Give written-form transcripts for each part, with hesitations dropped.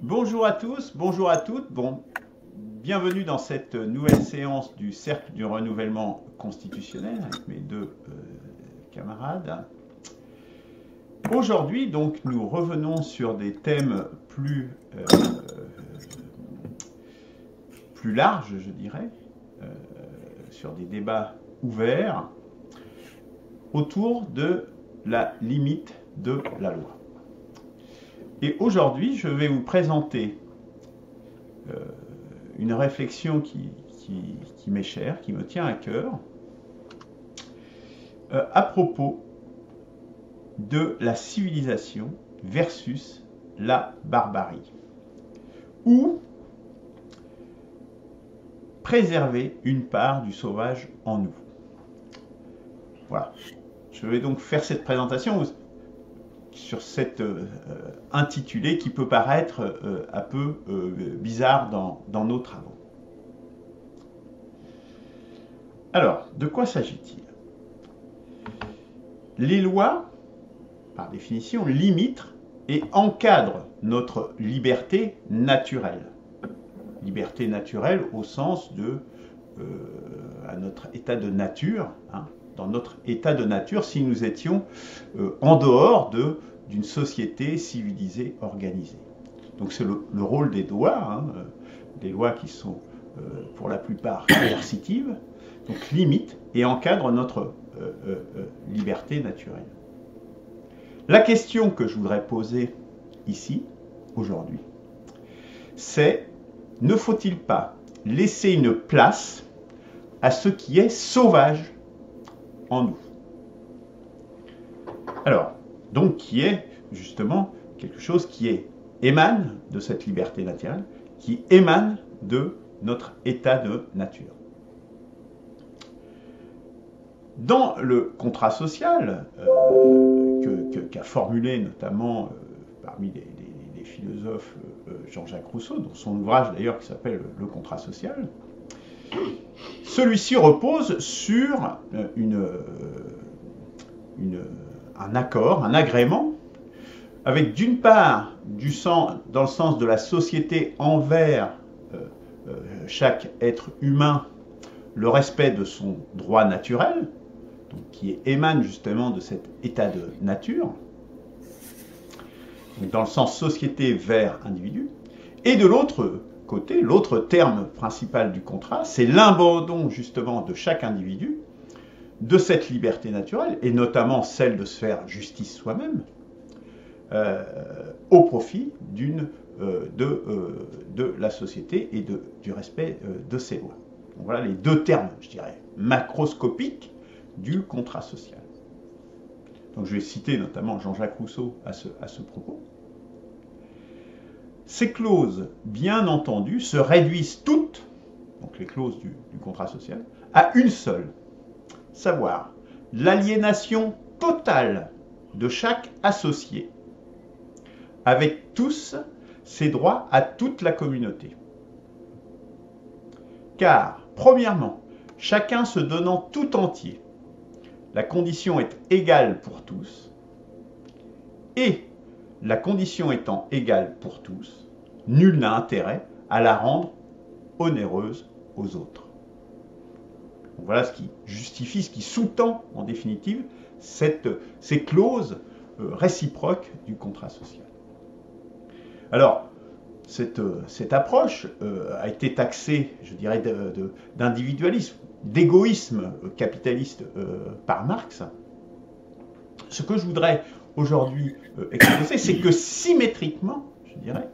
Bonjour à tous, bonjour à toutes. Bon, bienvenue dans cette nouvelle séance du Cercle du renouvellement constitutionnel avec mes deux camarades. Aujourd'hui, donc, nous revenons sur des thèmes plus larges, je dirais, euh, sur des débats ouverts autour de la limite de la loi. Et aujourd'hui, je vais vous présenter euh, une réflexion qui m'est chère, qui me tient à cœur, à propos de la civilisation versus la barbarie. Ou préserver une part du sauvage en nous. Voilà. Je vais donc faire cette présentation sur cette intitulé qui peut paraître un peu bizarre dans nos travaux. Alors, de quoi s'agit-il? Les lois, par définition, limitent et encadrent notre liberté naturelle. Liberté naturelle au sens de à notre état de nature, hein, dans notre état de nature si nous étions en dehors d'une société civilisée organisée. Donc c'est le rôle des lois, hein, des lois qui sont pour la plupart coercitives, donc limitent et encadrent notre liberté naturelle. La question que je voudrais poser ici, aujourd'hui, c'est: ne faut-il pas laisser une place à ce qui est sauvage en nous? Alors, donc qui est justement quelque chose qui émane de cette liberté naturelle, qui émane de notre état de nature. Dans le contrat social qu'a formulé notamment parmi les philosophes Jean-Jacques Rousseau, dans son ouvrage d'ailleurs qui s'appelle Le contrat social, celui-ci repose sur un accord, un agrément, avec d'une part, dans le sens de la société envers chaque être humain, le respect de son droit naturel, donc qui émane justement de cet état de nature, donc dans le sens société vers individu, et de l'autre côté, l'autre terme principal du contrat, c'est l'abandon justement de chaque individu de cette liberté naturelle, et notamment celle de se faire justice soi-même, au profit de la société et du respect de ses lois. Donc voilà les deux termes, je dirais, macroscopiques du contrat social. Donc je vais citer notamment Jean-Jacques Rousseau à ce propos. Ces clauses, bien entendu, se réduisent toutes, donc les clauses du contrat social, à une seule, savoir l'aliénation totale de chaque associé, avec tous ses droits à toute la communauté. Car, premièrement, chacun se donnant tout entier, la condition est égale pour tous, et la condition étant égale pour tous, nul n'a intérêt à la rendre onéreuse aux autres. Donc voilà ce qui justifie, ce qui sous-tend en définitive ces clauses réciproques du contrat social. Alors, cette approche a été taxée, je dirais, d'individualisme, d'égoïsme capitaliste par Marx. Ce que je voudrais aujourd'hui exposer, c'est que symétriquement, je dirais,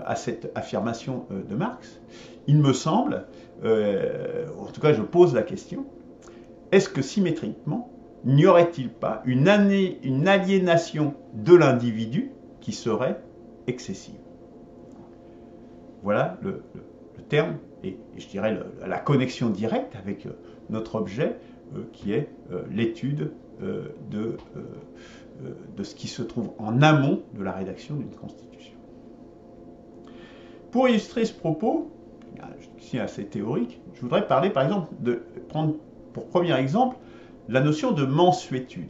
à cette affirmation de Marx, il me semble, en tout cas je pose la question, est-ce que symétriquement, n'y aurait-il pas une aliénation de l'individu qui serait excessive? Voilà le terme et je dirais la connexion directe avec notre objet qui est l'étude de ce qui se trouve en amont de la rédaction d'une constitution. Pour illustrer ce propos, ici assez théorique, je voudrais parler par exemple prendre pour premier exemple la notion de mansuétude.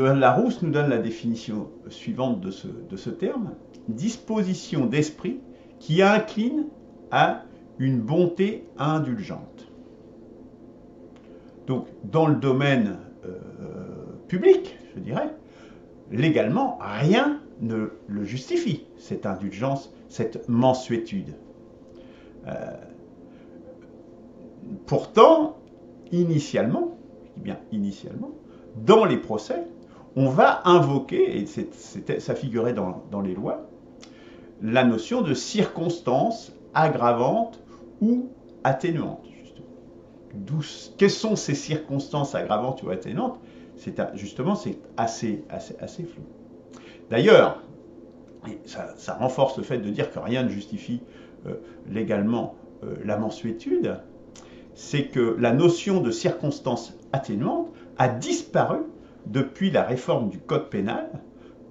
Larousse nous donne la définition suivante de ce terme: disposition d'esprit qui incline à une bonté indulgente. Donc, dans le domaine public, je dirais, légalement, rien ne le justifie, cette indulgence, cette mansuétude. Pourtant, initialement, je dis bien initialement, dans les procès, on va invoquer, et ça figurait dans les lois, la notion de circonstances aggravantes ou atténuantes. Quelles sont ces circonstances aggravantes ou atténuantes? Justement, c'est assez flou. D'ailleurs, ça renforce le fait de dire que rien ne justifie légalement la mansuétude, c'est que la notion de circonstances atténuantes a disparu depuis la réforme du Code pénal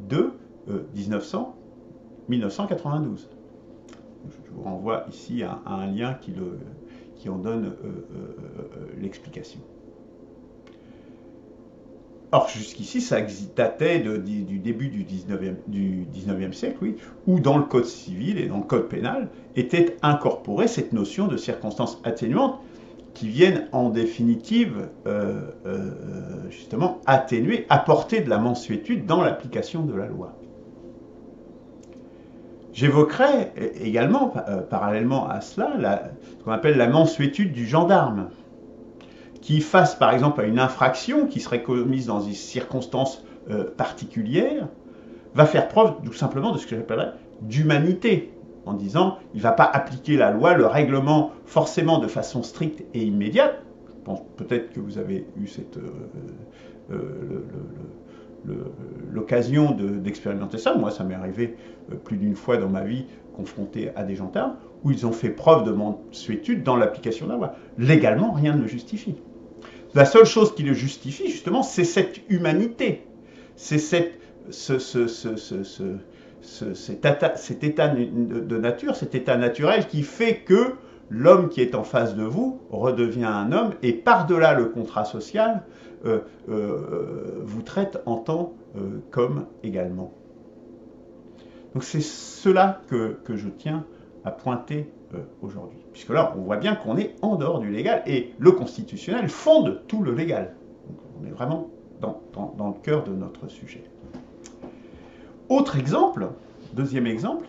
de 1992. Je vous renvoie ici à un lien qui en donne l'explication. Or, jusqu'ici, ça datait du début du 19e siècle, oui, où dans le Code civil et dans le Code pénal était incorporée cette notion de circonstances atténuantes qui viennent en définitive justement atténuer, apporter de la mansuétude dans l'application de la loi. J'évoquerai également, parallèlement à cela, ce qu'on appelle la mansuétude du gendarme, qui, face par exemple à une infraction qui serait commise dans des circonstances particulières, va faire preuve tout simplement de ce que j'appellerais d'humanité, en disant il ne va pas appliquer la loi, le règlement, forcément de façon stricte et immédiate. Peut-être que vous avez eu l'occasion d'expérimenter ça. Moi, ça m'est arrivé plus d'une fois dans ma vie, confronté à des gendarmes, où ils ont fait preuve de mansuétude dans l'application de la loi. Légalement, rien ne le justifie. La seule chose qui le justifie, justement, c'est cette humanité. C'est cet état de nature, cet état naturel qui fait que l'homme qui est en face de vous redevient un homme et par-delà le contrat social, vous traite en tant qu'homme également. Donc c'est cela que je tiens à pointer aujourd'hui. Puisque là, on voit bien qu'on est en dehors du légal et le constitutionnel fonde tout le légal. Donc on est vraiment dans le cœur de notre sujet. Autre exemple, deuxième exemple,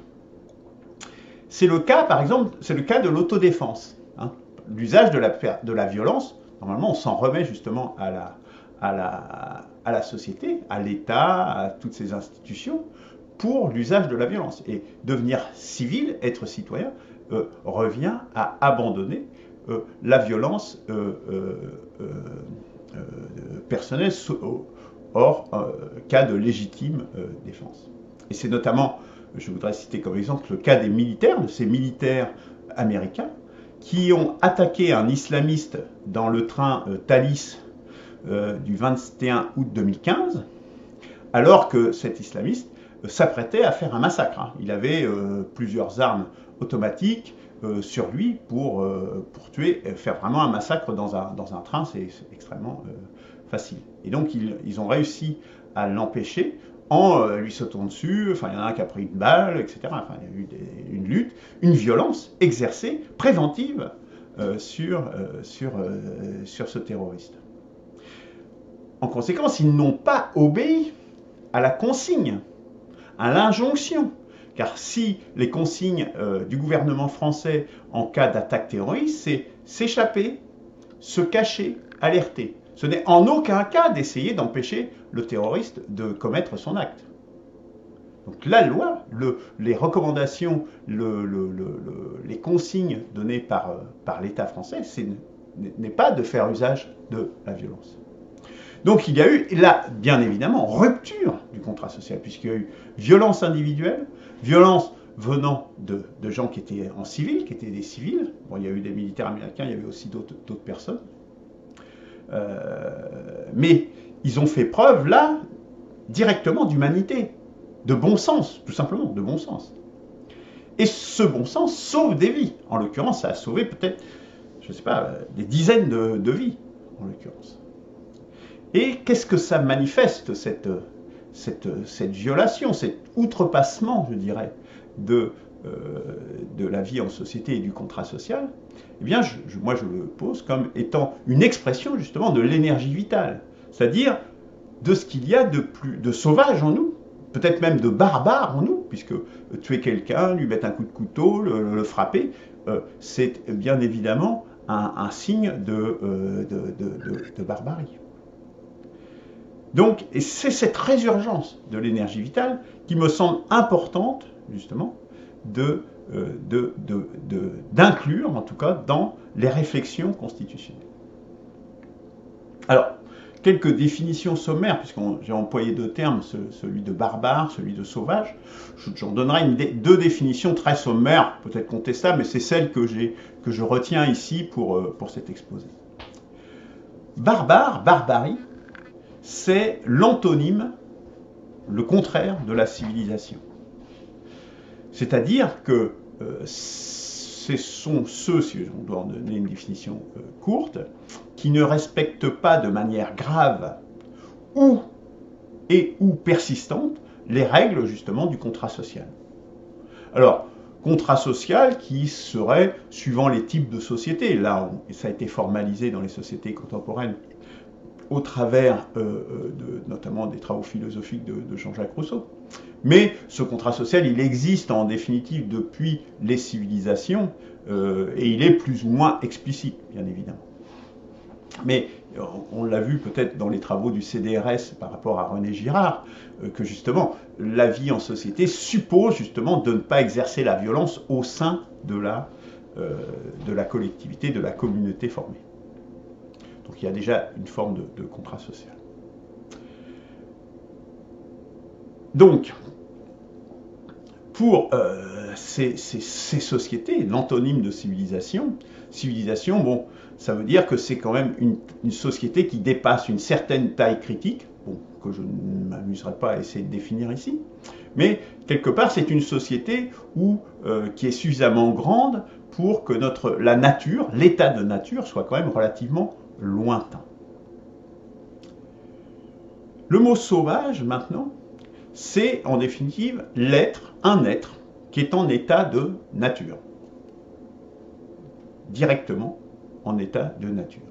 c'est le cas, par exemple, c'est le cas de l'autodéfense. Hein. L'usage de la violence, normalement, on s'en remet justement à la société, à l'État, à toutes ces institutions, pour l'usage de la violence. Et devenir civil, être citoyen, revient à abandonner la violence personnelle, hors cas de légitime défense. Et c'est notamment, je voudrais citer comme exemple le cas des militaires, de ces militaires américains, qui ont attaqué un islamiste dans le train Thalys du 21 août 2015, alors que cet islamiste s'apprêtait à faire un massacre. Hein. Il avait plusieurs armes automatiques sur lui pour tuer, faire vraiment un massacre dans un train, c'est extrêmement facile. Et donc ils ont réussi à l'empêcher en lui sautant dessus, enfin il y en a un qui a pris une balle, etc. Enfin il y a eu une lutte, une violence exercée, préventive sur ce terroriste. En conséquence, ils n'ont pas obéi à la consigne, à l'injonction. Car si les consignes du gouvernement français en cas d'attaque terroriste, c'est s'échapper, se cacher, alerter. Ce n'est en aucun cas d'essayer d'empêcher le terroriste de commettre son acte. Donc la loi, les recommandations, les consignes données par l'État français, n'est pas de faire usage de la violence. Donc il y a eu, là, bien évidemment, rupture du contrat social, puisqu'il y a eu violence individuelle, violence venant de gens qui étaient en civil, qui étaient des civils. Bon, il y a eu des militaires américains, il y avait aussi d'autres personnes. Mais ils ont fait preuve, là, directement d'humanité, de bon sens, tout simplement, de bon sens. Et ce bon sens sauve des vies. En l'occurrence, ça a sauvé peut-être, je ne sais pas, des dizaines de vies, en l'occurrence. Et qu'est-ce que ça manifeste, cette violation, cet outrepassement, je dirais, de la vie en société et du contrat social? Eh bien, moi, je le pose comme étant une expression, justement, de l'énergie vitale, c'est-à-dire de ce qu'il y a de sauvage en nous, peut-être même de barbare en nous, puisque tuer quelqu'un, lui mettre un coup de couteau, le frapper, c'est bien évidemment un signe de barbarie. Donc, et c'est cette résurgence de l'énergie vitale qui me semble importante, justement, d'inclure, en tout cas, dans les réflexions constitutionnelles. Alors, quelques définitions sommaires, puisque j'ai employé deux termes, celui de barbare, celui de sauvage. J'en donnerai deux définitions très sommaires, peut-être contestables, mais c'est celles que je retiens ici pour cet exposé. Barbarie, c'est l'antonyme, le contraire de la civilisation. C'est-à-dire que ce sont ceux, si on doit en donner une définition courte, qui ne respectent pas de manière grave ou persistante les règles justement du contrat social. Alors, contrat social qui serait suivant les types de sociétés. Là, ça a été formalisé dans les sociétés contemporaines au travers notamment des travaux philosophiques de Jean-Jacques Rousseau. Mais ce contrat social, il existe en définitive depuis les civilisations et il est plus ou moins explicite, bien évidemment. Mais on l'a vu peut-être dans les travaux du CDRS par rapport à René Girard, que justement, la vie en société suppose justement de ne pas exercer la violence au sein de la collectivité, de la communauté formée. Donc il y a déjà une forme de contrat social. Donc, pour ces sociétés, l'antonyme de civilisation, bon, ça veut dire que c'est quand même une société qui dépasse une certaine taille critique, bon, que je ne m'amuserai pas à essayer de définir ici, mais quelque part c'est une société qui est suffisamment grande pour que la nature, l'état de nature, soit quand même relativement lointain. Le mot sauvage, maintenant, c'est en définitive un être qui est en état de nature. Directement en état de nature.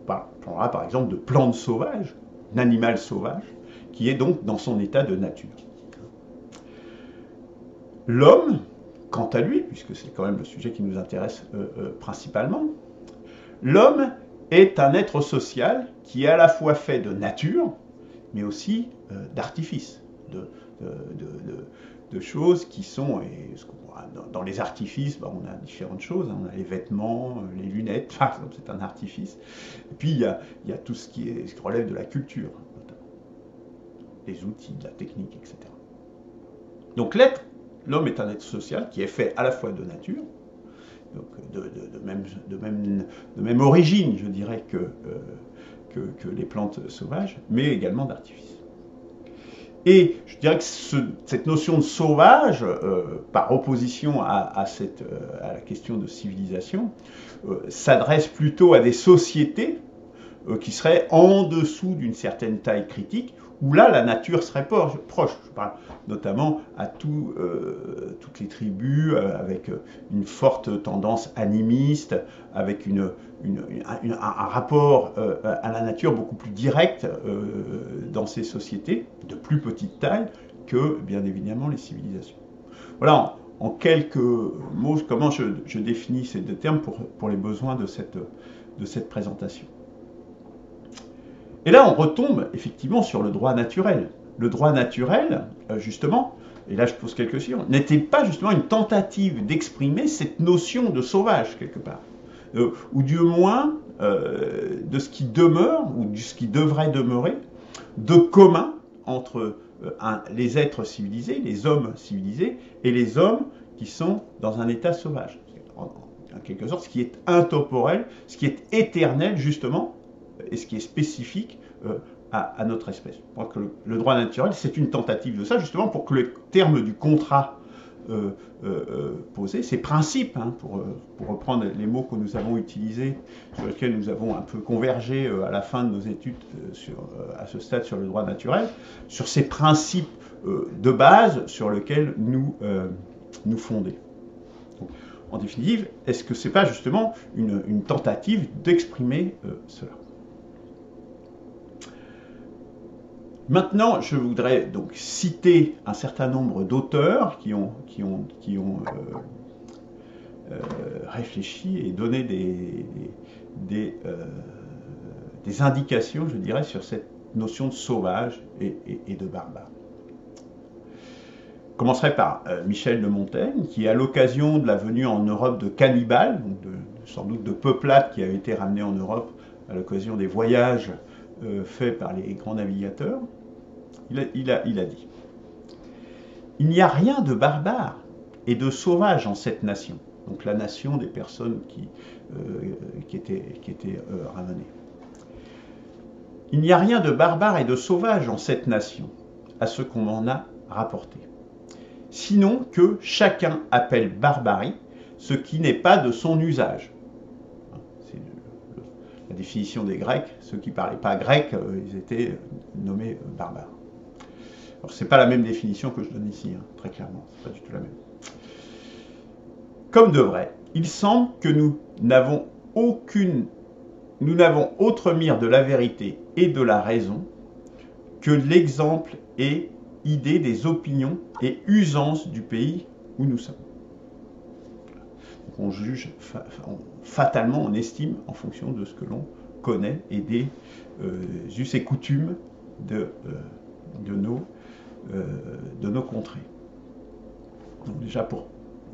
On parlera par exemple de plante sauvage, d'animal sauvage, qui est donc dans son état de nature. L'homme, quant à lui, puisque c'est quand même le sujet qui nous intéresse principalement, l'homme est un être social qui est à la fois fait de nature, mais aussi d'artifices, de choses qui sont, dans les artifices, on a différentes choses, on a les vêtements, les lunettes, par exemple, c'est un artifice. Et puis il y a tout ce qui relève de la culture, notamment. Les outils, la technique, etc. Donc l'homme est un être social qui est fait à la fois de nature, donc de même origine, je dirais, que les plantes sauvages, mais également d'artifice. Et je dirais que cette notion de sauvage, par opposition à la question de civilisation, s'adresse plutôt à des sociétés qui seraient en dessous d'une certaine taille critique, où là, la nature serait proche. Je parle notamment à toutes les tribus avec une forte tendance animiste, avec un rapport à la nature beaucoup plus direct dans ces sociétés, de plus petite taille que, bien évidemment, les civilisations. Voilà, en quelques mots, comment je définis ces deux termes pour les besoins de cette présentation. Et là, on retombe effectivement sur le droit naturel. Le droit naturel, justement, et là je pose quelques questions, n'était pas justement une tentative d'exprimer cette notion de sauvage, quelque part. Ou du moins, de ce qui demeure, ou de ce qui devrait demeurer, de commun entre les êtres civilisés, les hommes civilisés, et les hommes qui sont dans un état sauvage. En quelque sorte, ce qui est intemporel, ce qui est éternel, justement, et ce qui est spécifique à notre espèce. Je crois que le droit naturel, c'est une tentative de ça, justement, pour que le terme du contrat posés, ces principes, hein, pour reprendre les mots que nous avons utilisés, sur lesquels nous avons un peu convergé à la fin de nos études à ce stade sur le droit naturel, sur ces principes de base sur lesquels nous fonder. Donc, en définitive, est-ce que ce n'est pas justement une tentative d'exprimer cela? Maintenant, je voudrais donc citer un certain nombre d'auteurs qui ont réfléchi et donné des indications, je dirais, sur cette notion de sauvage et de barbare. Je commencerai par Michel de Montaigne, qui, à l'occasion de la venue en Europe de cannibales, donc sans doute de peuplades qui avaient été ramenées en Europe à l'occasion des voyages faits par les grands navigateurs, il a dit « Il n'y a rien de barbare et de sauvage en cette nation. » Donc la nation des personnes qui étaient ramenées. « Il n'y a rien de barbare et de sauvage en cette nation, à ce qu'on m'en a rapporté. Sinon que chacun appelle barbarie ce qui n'est pas de son usage. » C'est la définition des Grecs. Ceux qui ne parlaient pas grec, ils étaient nommés barbares. Alors, ce n'est pas la même définition que je donne ici, hein, très clairement. Ce n'est pas du tout la même. Comme de vrai, il semble que nous n'avons autre mire de la vérité et de la raison que l'exemple et idée des opinions et usances du pays où nous sommes. Donc on juge fatalement, on estime en fonction de ce que l'on connaît et des us et coutumes de nos contrées. Donc déjà pour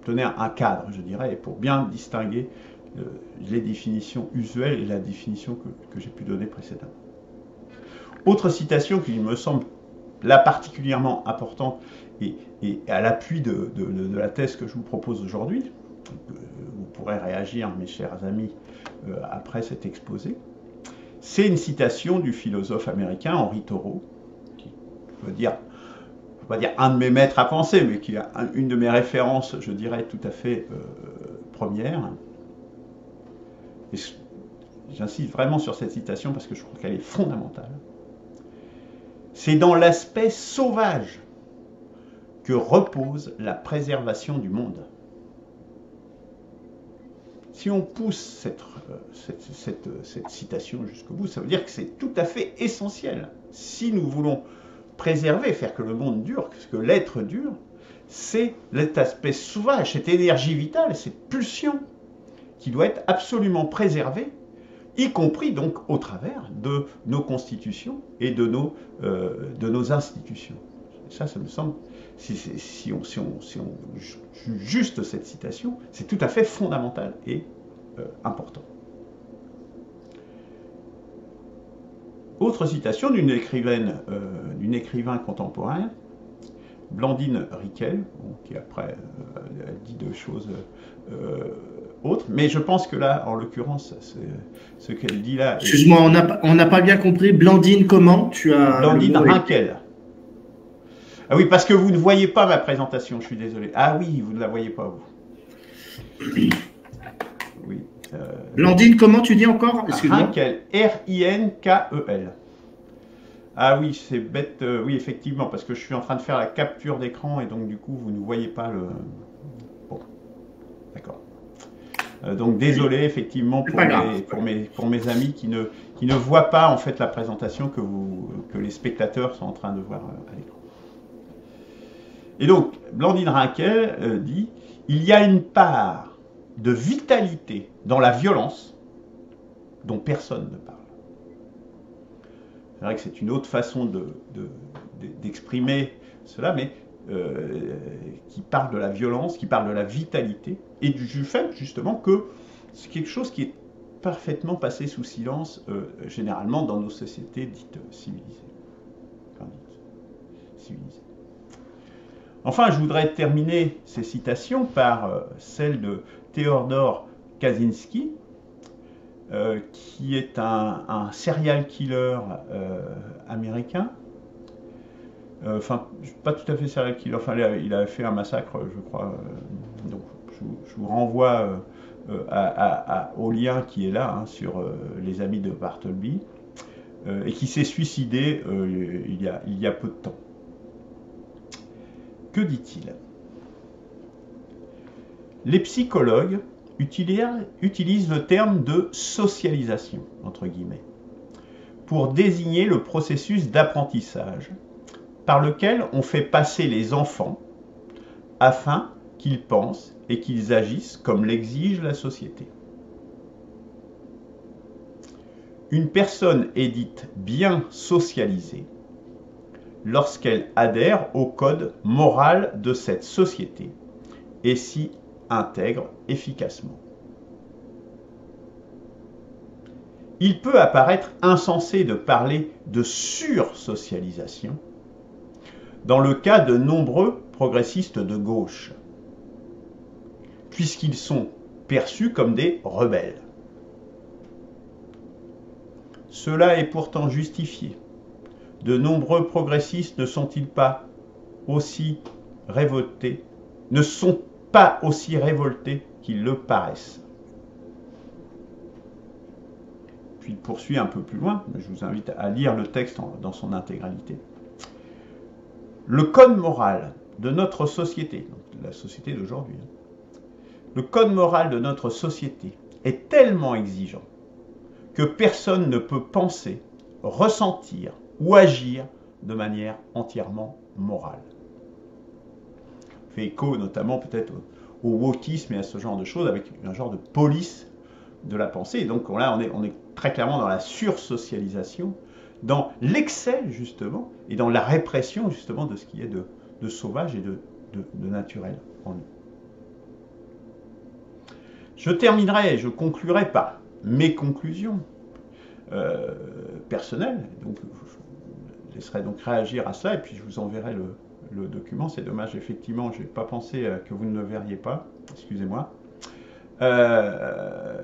donner un cadre, je dirais, et pour bien distinguer les définitions usuelles et la définition que j'ai pu donner précédemment. Autre citation qui me semble là particulièrement importante et à l'appui de la thèse que je vous propose aujourd'hui, vous pourrez réagir, mes chers amis, après cet exposé, c'est une citation du philosophe américain Henri Thoreau, qui veut dire, je ne vais pas dire un de mes maîtres à penser, mais qui est une de mes références, je dirais, tout à fait première. Et j'insiste vraiment sur cette citation parce que je trouve qu'elle est fondamentale. C'est dans l'aspect sauvage que repose la préservation du monde. Si on pousse cette citation jusqu'au bout, ça veut dire que c'est tout à fait essentiel. Si nous voulons préserver, faire que le monde dure, que l'être dure, c'est cet aspect sauvage, cette énergie vitale, cette pulsion qui doit être absolument préservée, y compris donc au travers de nos constitutions et de nos institutions. Ça me semble, si on juge juste cette citation, c'est tout à fait fondamental et important. Autre citation d'une écrivain contemporain, Blandine Riquel, qui après dit deux choses autres, mais je pense que là, en l'occurrence, ce qu'elle dit là... Excuse-moi, on n'a pas bien compris. Blandine comment? Blandine Riquel. Ah oui, parce que vous ne voyez pas ma présentation, je suis désolé. Ah oui, vous ne la voyez pas, vous. Oui. Blandine, comment tu dis encore? Rinkel, R-I-N-K-E-L. Ah oui, c'est bête, oui, effectivement, parce que je suis en train de faire la capture d'écran et donc du coup, vous ne voyez pas le... Bon, d'accord. Donc désolé, effectivement, pour mes amis qui ne voient pas en fait la présentation que les spectateurs sont en train de voir à l'écran. Et donc, Blandine Rinkel dit « Il y a une part de vitalité dans la violence dont personne ne parle. » C'est vrai que c'est une autre façon d'exprimer cela, mais qui parle de la violence, qui parle de la vitalité, et du fait justement que c'est quelque chose qui est parfaitement passé sous silence, généralement dans nos sociétés dites civilisées. Enfin, je voudrais terminer ces citations par celle de Theodore Kaczynski, qui est un serial killer américain, Enfin, pas tout à fait serial killer, enfin, il a fait un massacre, je crois. Donc, je vous renvoie au lien qui est là, hein, sur les amis de Bartleby, et qui s'est suicidé il y a peu de temps. Que dit-il? Les psychologues utilisent le terme de socialisation, entre guillemets, pour désigner le processus d'apprentissage par lequel on fait passer les enfants afin qu'ils pensent et qu'ils agissent comme l'exige la société. Une personne est dite bien socialisée lorsqu'elle adhère au code moral de cette société et s'y intègre efficacement. Il peut apparaître insensé de parler de sursocialisation dans le cas de nombreux progressistes de gauche, puisqu'ils sont perçus comme des rebelles. Cela est pourtant justifié. De nombreux progressistes ne sont pas aussi révoltés qu'ils le paraissent. Puis il poursuit un peu plus loin, mais je vous invite à lire le texte dans son intégralité. Le code moral de notre société, donc la société d'aujourd'hui, le code moral de notre société est tellement exigeant que personne ne peut penser, ressentir ou agir de manière entièrement morale. On fait écho notamment peut-être au wokisme et à ce genre de choses avec un genre de police de la pensée. Et donc là, on est très clairement dans la sursocialisation, dans l'excès justement, et dans la répression justement de ce qui est de sauvage et de naturel en nous. Je terminerai, je conclurai par mes conclusions personnelles. Donc, je laisserai donc réagir à ça et puis je vous enverrai le document. C'est dommage, effectivement, je n'ai pas pensé que vous ne le verriez pas. Excusez-moi.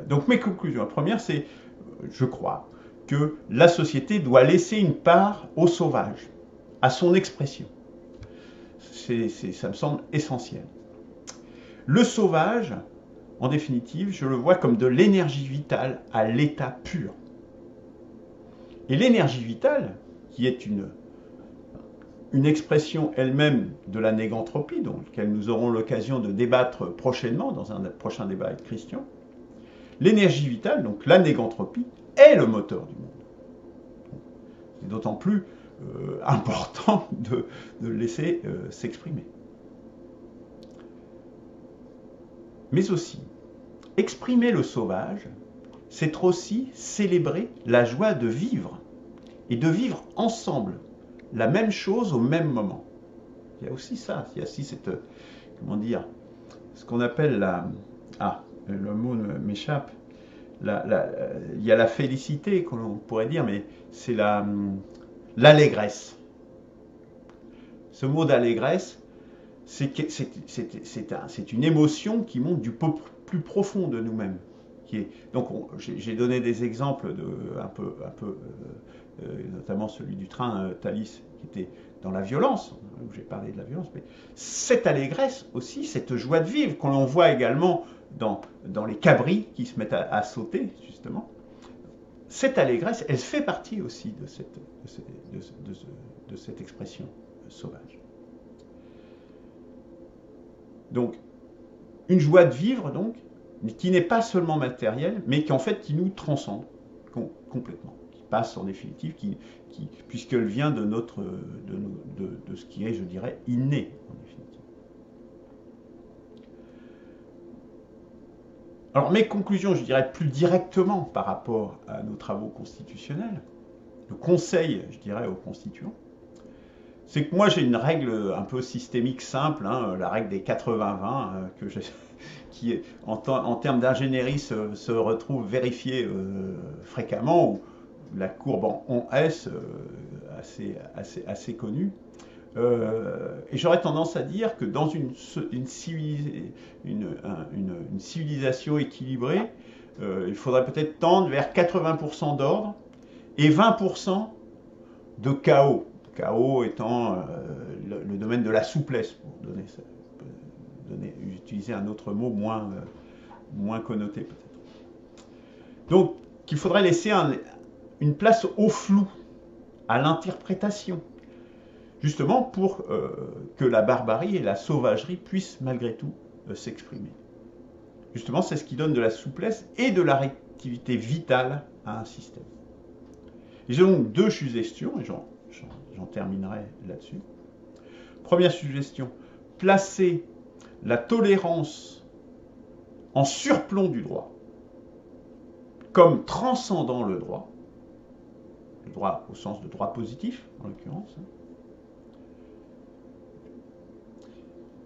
Donc, mes conclusions. La première, c'est, je crois, que la société doit laisser une part au sauvage, à son expression. Ça me semble essentiel. Le sauvage, en définitive, je le vois comme de l'énergie vitale à l'état pur. Et l'énergie vitale, qui est une expression elle-même de la négantropie, dont laquelle nous aurons l'occasion de débattre prochainement, dans un prochain débat avec Christian, l'énergie vitale, donc la négantropie, est le moteur du monde. C'est d'autant plus important de le laisser s'exprimer. Mais aussi, exprimer le sauvage, c'est aussi célébrer la joie de vivre et de vivre ensemble la même chose au même moment. Il y a aussi ça, il y a aussi cette, comment dire, ce qu'on appelle le mot m'échappe, il y a la félicité qu'on pourrait dire, mais c'est l'allégresse. Ce mot d'allégresse, c'est une émotion qui monte du plus profond de nous-mêmes. Donc j'ai donné des exemples notamment celui du train Thalys qui était dans la violence, où j'ai parlé de la violence, mais cette allégresse aussi, cette joie de vivre qu'on voit également dans les cabris qui se mettent à sauter justement, cette allégresse, elle fait partie aussi de cette expression sauvage. Donc une joie de vivre donc, qui n'est pas seulement matérielle, mais qui nous transcende complètement, qui passe en définitive, puisqu'elle vient de ce qui est, je dirais, inné en définitive. Alors mes conclusions, je dirais plus directement par rapport à nos travaux constitutionnels, le conseil, je dirais, aux constituants, c'est que moi j'ai une règle un peu systémique simple, la règle des 80-20, qui en termes d'ingénierie se retrouve vérifiée fréquemment, où la courbe en S, assez connue. Et j'aurais tendance à dire que dans une civilisation équilibrée, il faudrait peut-être tendre vers 80% d'ordre et 20% de chaos. chaos étant le domaine de la souplesse, pour utiliser un autre mot moins connoté peut-être. Donc, qu'il faudrait laisser une place au flou, à l'interprétation, justement pour que la barbarie et la sauvagerie puissent malgré tout s'exprimer. Justement, c'est ce qui donne de la souplesse et de la réactivité vitale à un système. J'ai donc deux suggestions, et j'en terminerai là-dessus. Première suggestion, placer la tolérance en surplomb du droit, comme transcendant le droit au sens de droit positif, en l'occurrence.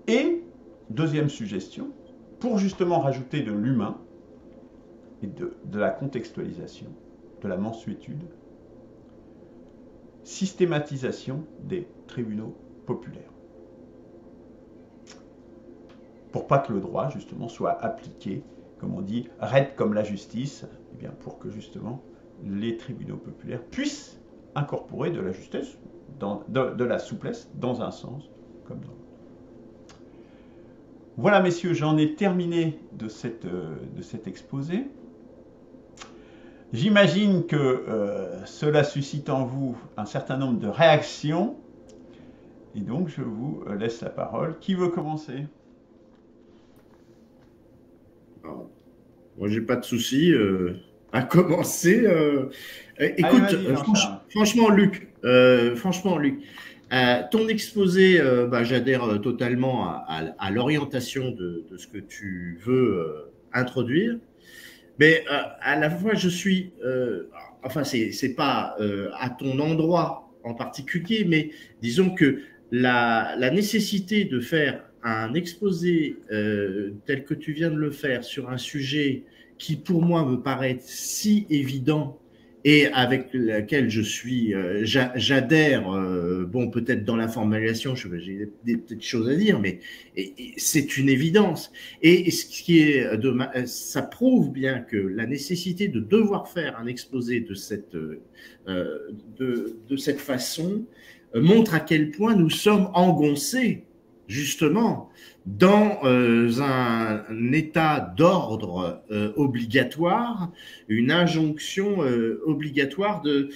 Et, deuxième suggestion, pour justement rajouter de l'humain et de la contextualisation, de la mansuétude, systématisation des tribunaux populaires. Pour pas que le droit, justement, soit appliqué, comme on dit, raide comme la justice, et bien pour que, justement, les tribunaux populaires puissent incorporer de la justesse, de la souplesse, dans un sens comme dans l'autre. Voilà, messieurs, j'en ai terminé de cet exposé. J'imagine que cela suscite en vous un certain nombre de réactions. Et donc, je vous laisse la parole. Qui veut commencer ? Moi, j'ai pas de souci à commencer. Écoute, allez, franchement, Luc, ton exposé, j'adhère totalement à l'orientation de ce que tu veux introduire. Mais à la fois, je suis, enfin, c'est pas à ton endroit en particulier, mais disons que la nécessité de faire un exposé tel que tu viens de le faire sur un sujet qui, pour moi, me paraît si évident et avec laquelle j'adhère, bon, peut-être dans la formulation, j'ai des petites choses à dire, mais c'est une évidence. Et ce qui est ça prouve bien que la nécessité de devoir faire un exposé de cette façon montre à quel point nous sommes engoncés, justement, dans un état d'ordre obligatoire, une injonction obligatoire de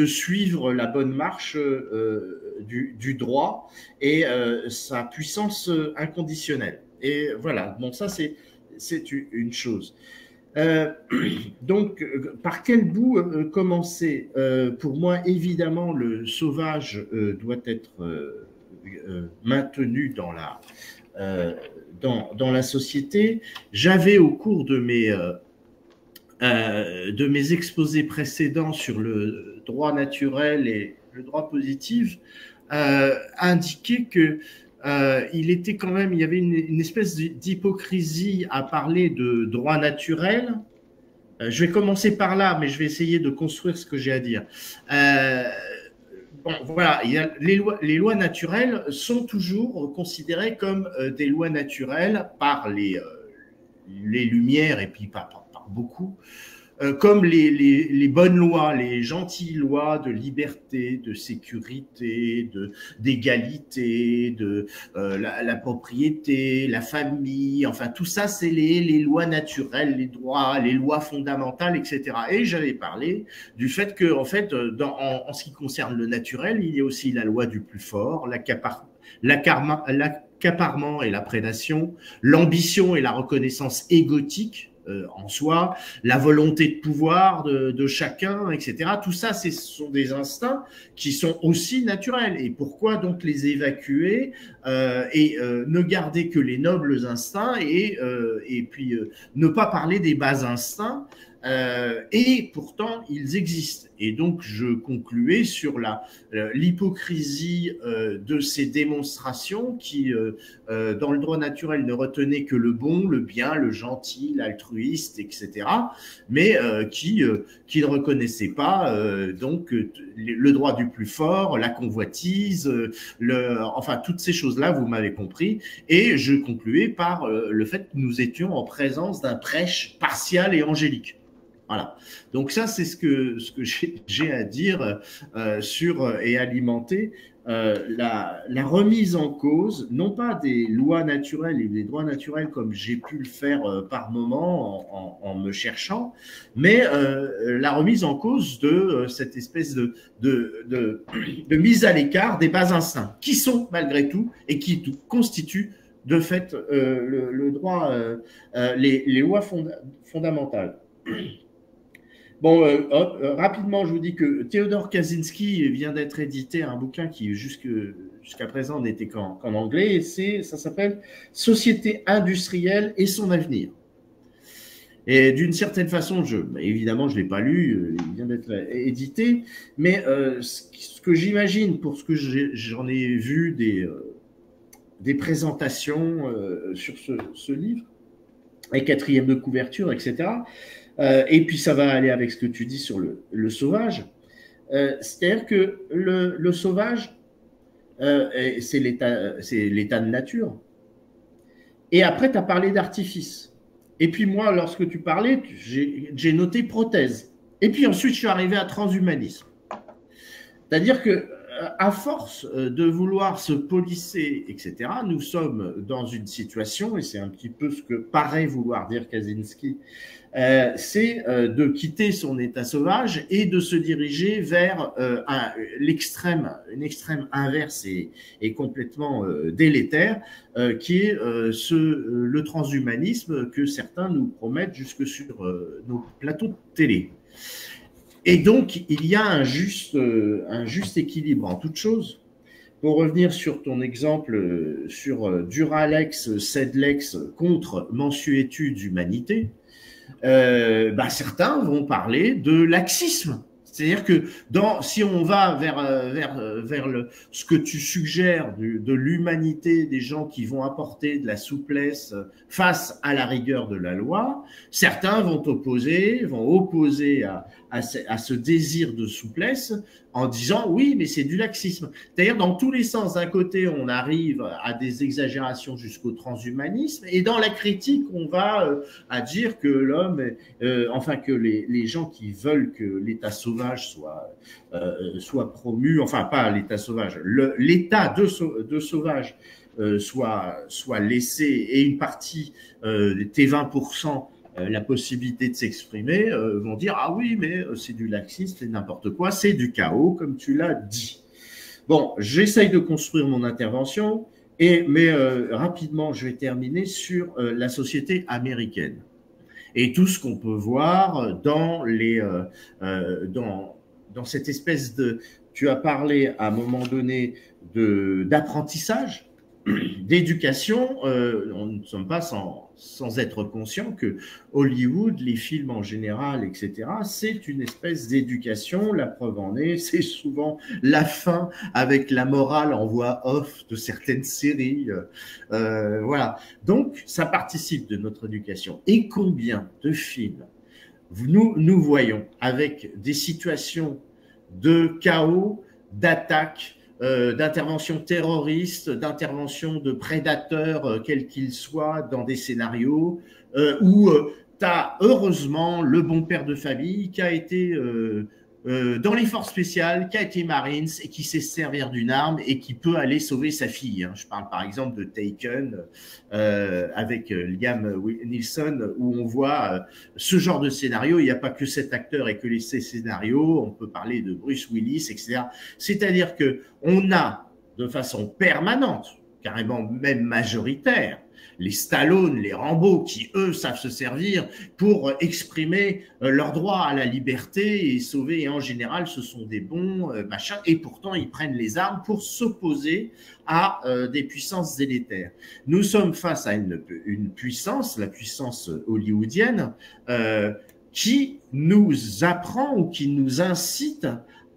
suivre la bonne marche du droit et sa puissance inconditionnelle. Et voilà, bon, ça c'est une chose. Donc, par quel bout commencer? Pour moi, évidemment, le sauvage doit être maintenu dans la société. J'avais, au cours de mes exposés précédents sur le droit naturel et le droit positif, indiqué que il y avait une espèce d'hypocrisie à parler de droit naturel. Je vais commencer par là, mais je vais essayer de construire ce que j'ai à dire. Bon, voilà, les lois naturelles sont toujours considérées comme des lois naturelles par les Lumières et puis par beaucoup, comme les bonnes lois, les gentilles lois de liberté, de sécurité, d'égalité, de la propriété, la famille, enfin tout ça, c'est les lois naturelles, les droits, les lois fondamentales, etc. Et j'avais parlé du fait que, en fait, en ce qui concerne le naturel, il y a aussi la loi du plus fort, l'accaparement et la prédation, l'ambition et la reconnaissance égotique en soi, la volonté de pouvoir de chacun, etc. Tout ça, ce sont des instincts qui sont aussi naturels. Et pourquoi donc les évacuer et ne garder que les nobles instincts et puis ne pas parler des bas instincts et pourtant, ils existent. Et donc, je concluais sur l'hypocrisie de ces démonstrations qui, dans le droit naturel, ne retenaient que le bon, le bien, le gentil, l'altruiste, etc., mais qui ne reconnaissaient pas donc le droit du plus fort, la convoitise, enfin, toutes ces choses-là, vous m'avez compris. Et je concluais par le fait que nous étions en présence d'un prêche partial et angélique. Voilà. Donc ça, c'est ce que j'ai à dire sur et alimenter la remise en cause, non pas des lois naturelles et des droits naturels comme j'ai pu le faire par moment en me cherchant, mais la remise en cause de cette espèce de mise à l'écart des bas instincts, qui sont malgré tout et qui constituent de fait le droit, les lois fondamentales. Bon, rapidement, je vous dis que Théodore Kaczynski vient d'être édité un bouquin qui jusqu'à présent n'était qu'en anglais, et ça s'appelle Société industrielle et son avenir. Et d'une certaine façon, évidemment, je ne l'ai pas lu, il vient d'être édité, mais ce que j'imagine, pour ce que j'en ai vu des présentations sur ce livre, et quatrième de couverture, etc., et puis ça va aller avec ce que tu dis sur le sauvage. C'est-à-dire que le sauvage, c'est l'état de nature. Et après, tu as parlé d'artifice. Et puis moi, lorsque tu parlais, j'ai noté prothèse. Et puis ensuite, je suis arrivé à transhumanisme. C'est-à-dire que à force de vouloir se polisser, etc., nous sommes dans une situation, et c'est un petit peu ce que paraît vouloir dire Kaczynski, c'est de quitter son état sauvage et de se diriger vers une extrême inverse et complètement délétère, qui est le transhumanisme que certains nous promettent jusque sur nos plateaux de télé. Et donc, il y a un juste équilibre en toute chose. Pour revenir sur ton exemple sur Duralex, Sedlex contre Mansuétude Humanité, certains vont parler de laxisme. C'est-à-dire que si on va vers ce que tu suggères de l'humanité, des gens qui vont apporter de la souplesse face à la rigueur de la loi, certains vont opposer à ce désir de souplesse en disant oui, mais c'est du laxisme. C'est-à-dire dans tous les sens, d'un côté, on arrive à des exagérations jusqu'au transhumanisme, et dans la critique, on va à dire que l'homme, que les gens qui veulent que l'état sauvage soit promu, enfin pas l'état sauvage, l'état de sauvage soit laissé, et une partie des T20%, la possibilité de s'exprimer, vont dire ah oui, mais c'est du laxisme, c'est n'importe quoi, c'est du chaos, comme tu l'as dit. Bon, j'essaye de construire mon intervention, mais rapidement, je vais terminer sur la société américaine et tout ce qu'on peut voir dans cette espèce de. Tu as parlé à un moment donné d'apprentissage, d'éducation. On ne sommes pas sans être conscient que Hollywood, les films en général, etc., c'est une espèce d'éducation. La preuve en est, c'est souvent la fin avec la morale en voix off de certaines séries. Voilà. Donc, ça participe de notre éducation. Et combien de films nous voyons avec des situations de chaos, d'attaques, d'interventions terroristes, d'interventions de prédateurs, quels qu'ils soient, dans des scénarios où tu as heureusement le bon père de famille qui a été dans les forces spéciales, qui a été Marines et qui sait se servir d'une arme et qui peut aller sauver sa fille. Je parle par exemple de Taken avec Liam Neeson, où on voit ce genre de scénario. Il n'y a pas que cet acteur et que ces scénarios. On peut parler de Bruce Willis, etc. C'est-à-dire qu'on a de façon permanente, carrément même majoritaire, les Stallone, les Rambo, qui, eux, savent se servir pour exprimer leur droit à la liberté et sauver. Et en général, ce sont des bons machins. Et pourtant, ils prennent les armes pour s'opposer à des puissances délétères. Nous sommes face à une puissance, la puissance hollywoodienne, qui nous apprend ou qui nous incite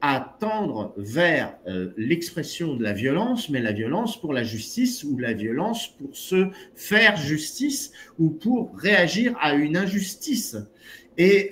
à tendre vers l'expression de la violence, mais la violence pour la justice ou la violence pour se faire justice ou pour réagir à une injustice. Et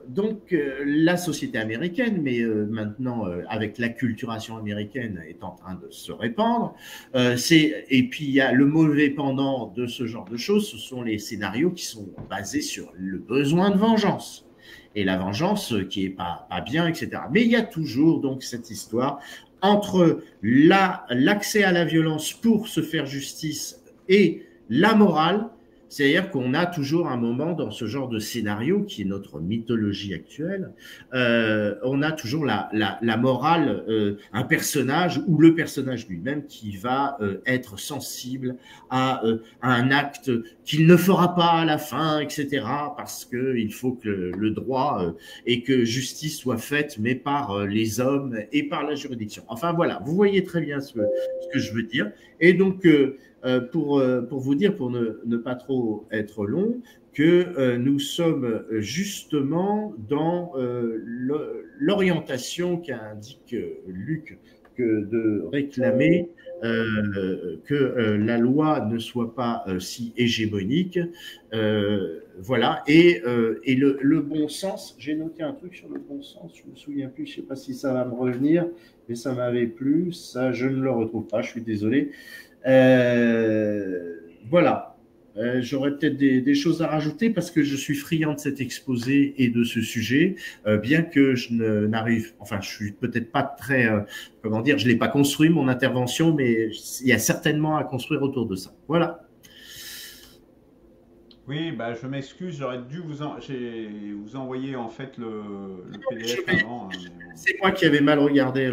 donc la société américaine, mais maintenant avec l'acculturation américaine est en train de se répandre, et puis il y a le mauvais pendant de ce genre de choses, ce sont les scénarios qui sont basés sur le besoin de vengeance. et la vengeance qui est pas bien, etc. Mais il y a toujours donc cette histoire entre l'accès à la violence pour se faire justice et la morale. C'est-à-dire qu'on a toujours un moment dans ce genre de scénario, qui est notre mythologie actuelle, on a toujours la morale, un personnage ou le personnage lui-même qui va être sensible à un acte qu'il ne fera pas à la fin, etc. Parce qu'il faut que le droit et que justice soit faite, mais par les hommes et par la juridiction. Enfin voilà, vous voyez très bien ce que je veux dire. Et donc, pour vous dire, pour ne pas trop être long, que nous sommes justement dans l'orientation qu'indique Luc, que de réclamer que la loi ne soit pas si hégémonique. Voilà. Et le bon sens, j'ai noté un truc sur le bon sens, je ne me souviens plus, je ne sais pas si ça va me revenir, mais ça m'avait plu, ça je ne le retrouve pas, je suis désolé. Voilà. J'aurais peut-être des choses à rajouter parce que je suis friand de cet exposé et de ce sujet, bien que je n'arrive, enfin, je suis peut-être pas très, comment dire, je l'ai pas construit mon intervention, mais il y a certainement à construire autour de ça. Voilà. Oui, bah, je m'excuse, j'aurais dû vous envoyer en fait le PDF avant, hein, mais bon. C'est moi qui avais mal regardé.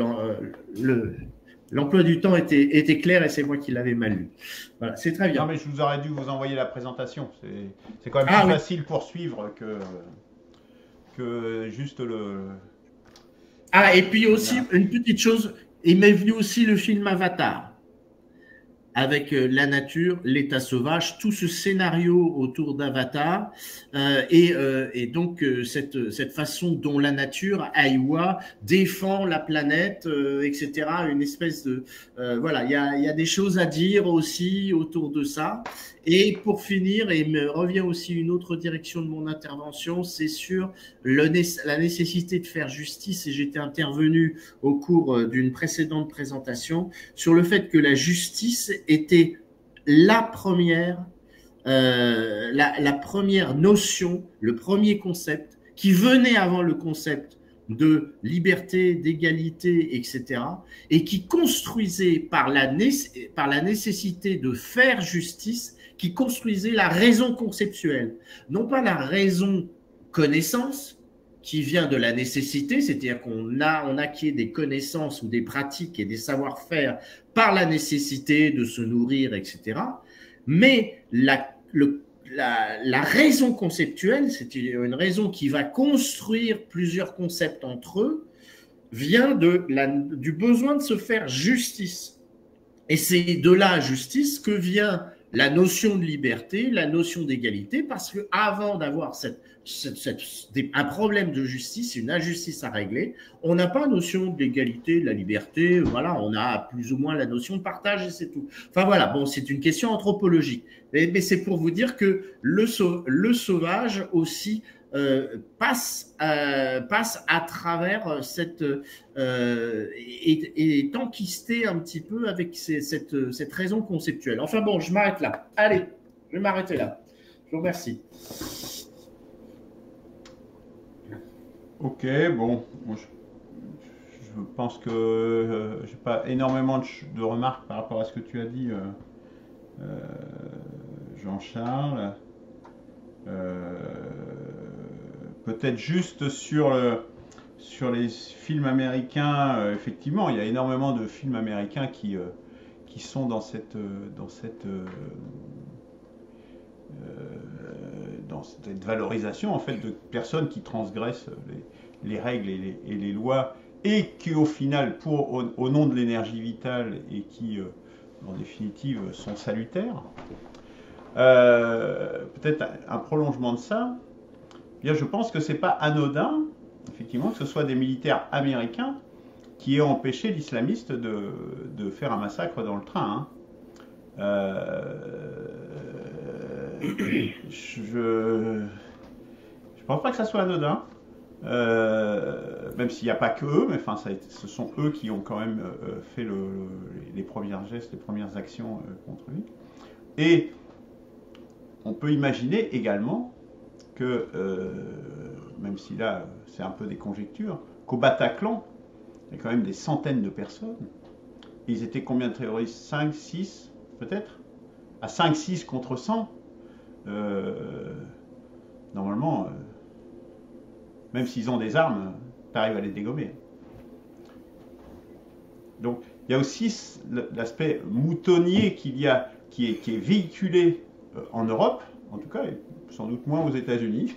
L'emploi du temps était clair et c'est moi qui l'avais mal lu. Voilà, c'est très bien. Non, mais je vous aurais dû vous envoyer la présentation. C'est quand même Ah plus oui. facile pour suivre que juste le. Ah, et puis aussi, Voilà. une petite chose, il m'est venu aussi le film Avatar, avec la nature, l'état sauvage, tout ce scénario autour d'Avatar, et donc cette façon dont la nature, Aiwa, défend la planète, etc. Une espèce de... voilà, il y a des choses à dire aussi autour de ça. Et pour finir, et il me revient aussi une autre direction de mon intervention, c'est sur la nécessité de faire justice, et j'étais intervenu au cours d'une précédente présentation, sur le fait que la justice était la première, la première notion, le premier concept qui venait avant le concept de liberté, d'égalité, etc., et qui construisait par la nécessité de faire justice, qui construisait la raison conceptuelle, non pas la raison connaissance, qui vient de la nécessité, c'est-à-dire on acquiert des connaissances ou des pratiques et des savoir-faire par la nécessité de se nourrir, etc. Mais la raison conceptuelle, c'est une raison qui va construire plusieurs concepts entre eux, vient du besoin de se faire justice. Et c'est de la justice que vient la notion de liberté, la notion d'égalité, parce que avant d'avoir un problème de justice, une injustice à régler, on n'a pas notion de l'égalité, de la liberté, voilà, on a plus ou moins la notion de partage et c'est tout. Enfin voilà, bon, c'est une question anthropologique, mais c'est pour vous dire que le sauvage aussi passe à travers cette est enquisté un petit peu avec cette raison conceptuelle. Enfin bon, je m'arrête là. Allez, je vais m'arrêter là. Je vous remercie. Ok, bon, je pense que j'ai pas énormément de remarques par rapport à ce que tu as dit, Jean-Charles. Peut-être juste sur les films américains, effectivement, il y a énormément de films américains qui sont dans cette valorisation en fait de personnes qui transgressent les règles et les lois et qui au final, au nom de l'énergie vitale et qui en définitive sont salutaires. Peut-être un prolongement de ça, bien, je pense que c'est pas anodin, effectivement, que ce soit des militaires américains qui aient empêché l'islamiste de faire un massacre dans le train. Je pense pas que ça soit anodin, même s'il n'y a pas que eux, mais enfin, ce sont eux qui ont quand même fait les premiers gestes, les premières actions contre lui. Et on peut imaginer également que même si là c'est un peu des conjectures, qu'au Bataclan, il y a quand même des centaines de personnes. Et ils étaient combien de terroristes? 5, 6 peut-être? À 5, 6 contre 100, normalement, même s'ils ont des armes, tu arrives à les dégommer. Donc il y a aussi l'aspect moutonnier qui est véhiculé en Europe, en tout cas, et sans doute moins aux États-Unis,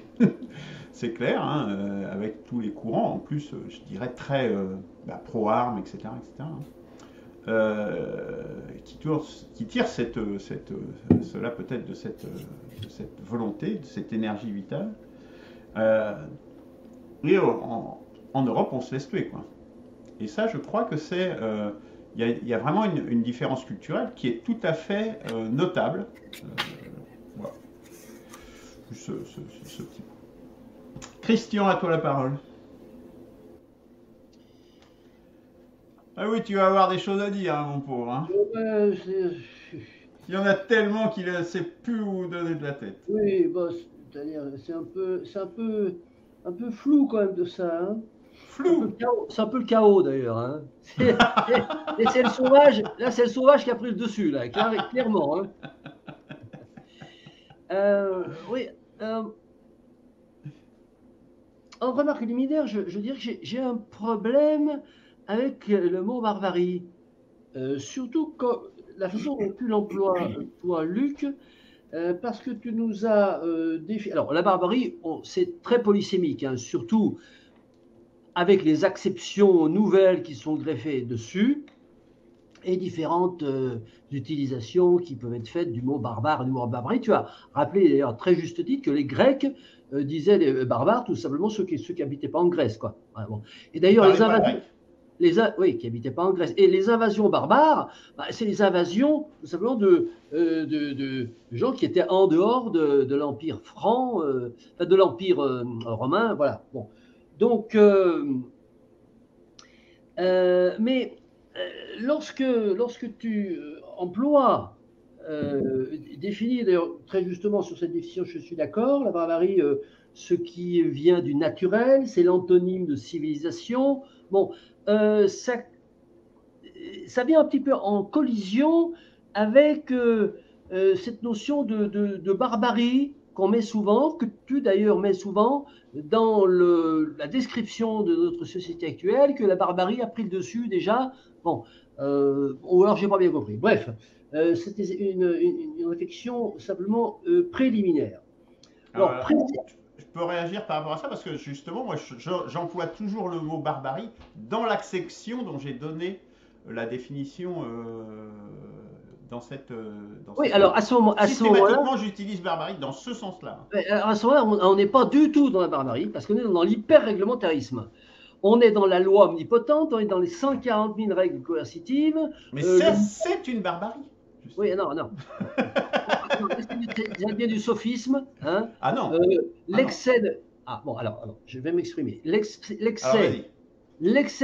c'est clair, hein, avec tous les courants, en plus, je dirais très pro-armes, etc., etc., qui tire cela peut-être de cette volonté, de cette énergie vitale. Et en Europe, on se laisse tuer, quoi. Et ça, je crois que c'est... Il y a vraiment une différence culturelle qui est tout à fait notable. Voilà. Ce petit point. Christian, à toi la parole. Ah oui, tu vas avoir des choses à dire, hein, mon pauvre. Hein. Il y en a tellement qu'il ne sait plus où donner de la tête. Oui, bon, c'est-à-dire, c'est un peu flou quand même de ça. Hein. Flou. C'est un peu le chaos d'ailleurs. Hein. Et c'est le sauvage. Là, c'est le sauvage qui a pris le dessus, là, clairement. Hein. Oui. En remarque liminaire, je dirais que j'ai un problème avec le mot barbarie. Surtout quand la façon dont tu l'emploies, toi, Luc, parce que tu nous as défini. Alors, la barbarie, c'est très polysémique, hein, surtout avec les acceptions nouvelles qui sont greffées dessus et différentes utilisations qui peuvent être faites du mot barbare et du mot barbarie. Tu as rappelé d'ailleurs très juste titre que les Grecs disaient les barbares, tout simplement ceux qui n'habitaient pas en Grèce, quoi. Voilà, bon. Et d'ailleurs, oui, qui n'habitaient pas en Grèce. Et les invasions barbares, c'est les invasions tout simplement de gens qui étaient en dehors de l'Empire franc, de l'Empire romain, voilà. Bon. Donc, mais lorsque tu emploies, définis d'ailleurs très justement sur cette définition, je suis d'accord, la barbarie, ce qui vient du naturel, c'est l'antonyme de civilisation. Bon, ça vient un petit peu en collision avec cette notion de barbarie qu'on met souvent, que tu d'ailleurs mets souvent dans la description de notre société actuelle, que la barbarie a pris le dessus déjà. Bon, ou alors j'ai pas bien compris. Bref, c'était une réflexion simplement préliminaire. Alors, je peux réagir par rapport à ça parce que justement, moi, j'emploie toujours le mot barbarie dans l'acception dont j'ai donné la définition dans cette. Oui, alors à ce moment-là. Systématiquement, j'utilise barbarie dans ce sens-là. À ce moment-là, on n'est pas du tout dans la barbarie parce qu'on est dans l'hyper-réglementarisme. On est dans la loi omnipotente, on est dans les 140 000 règles coercitives. Mais c'est une barbarie. Justement. Oui, non. Ça vient du sophisme. Hein. Ah non. L'excès de. Ah bon, alors, je vais m'exprimer. L'excès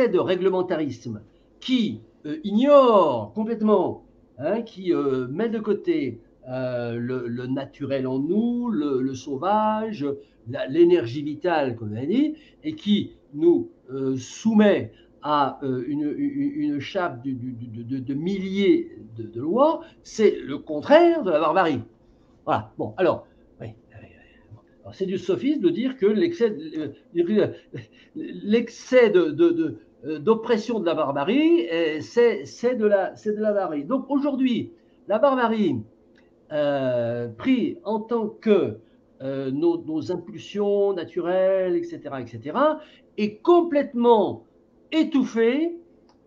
de réglementarisme qui ignore complètement, hein, qui met de côté le naturel en nous, le sauvage, l'énergie vitale, comme on a dit, et qui nous soumet à une chape de milliers de lois, c'est le contraire de la barbarie. Voilà. Bon, alors, oui. Alors, c'est du sophisme de dire que l'excès d'oppression de la barbarie, c'est de la barbarie. Donc aujourd'hui, la barbarie, pris en tant que nos impulsions naturelles, etc., est complètement étouffée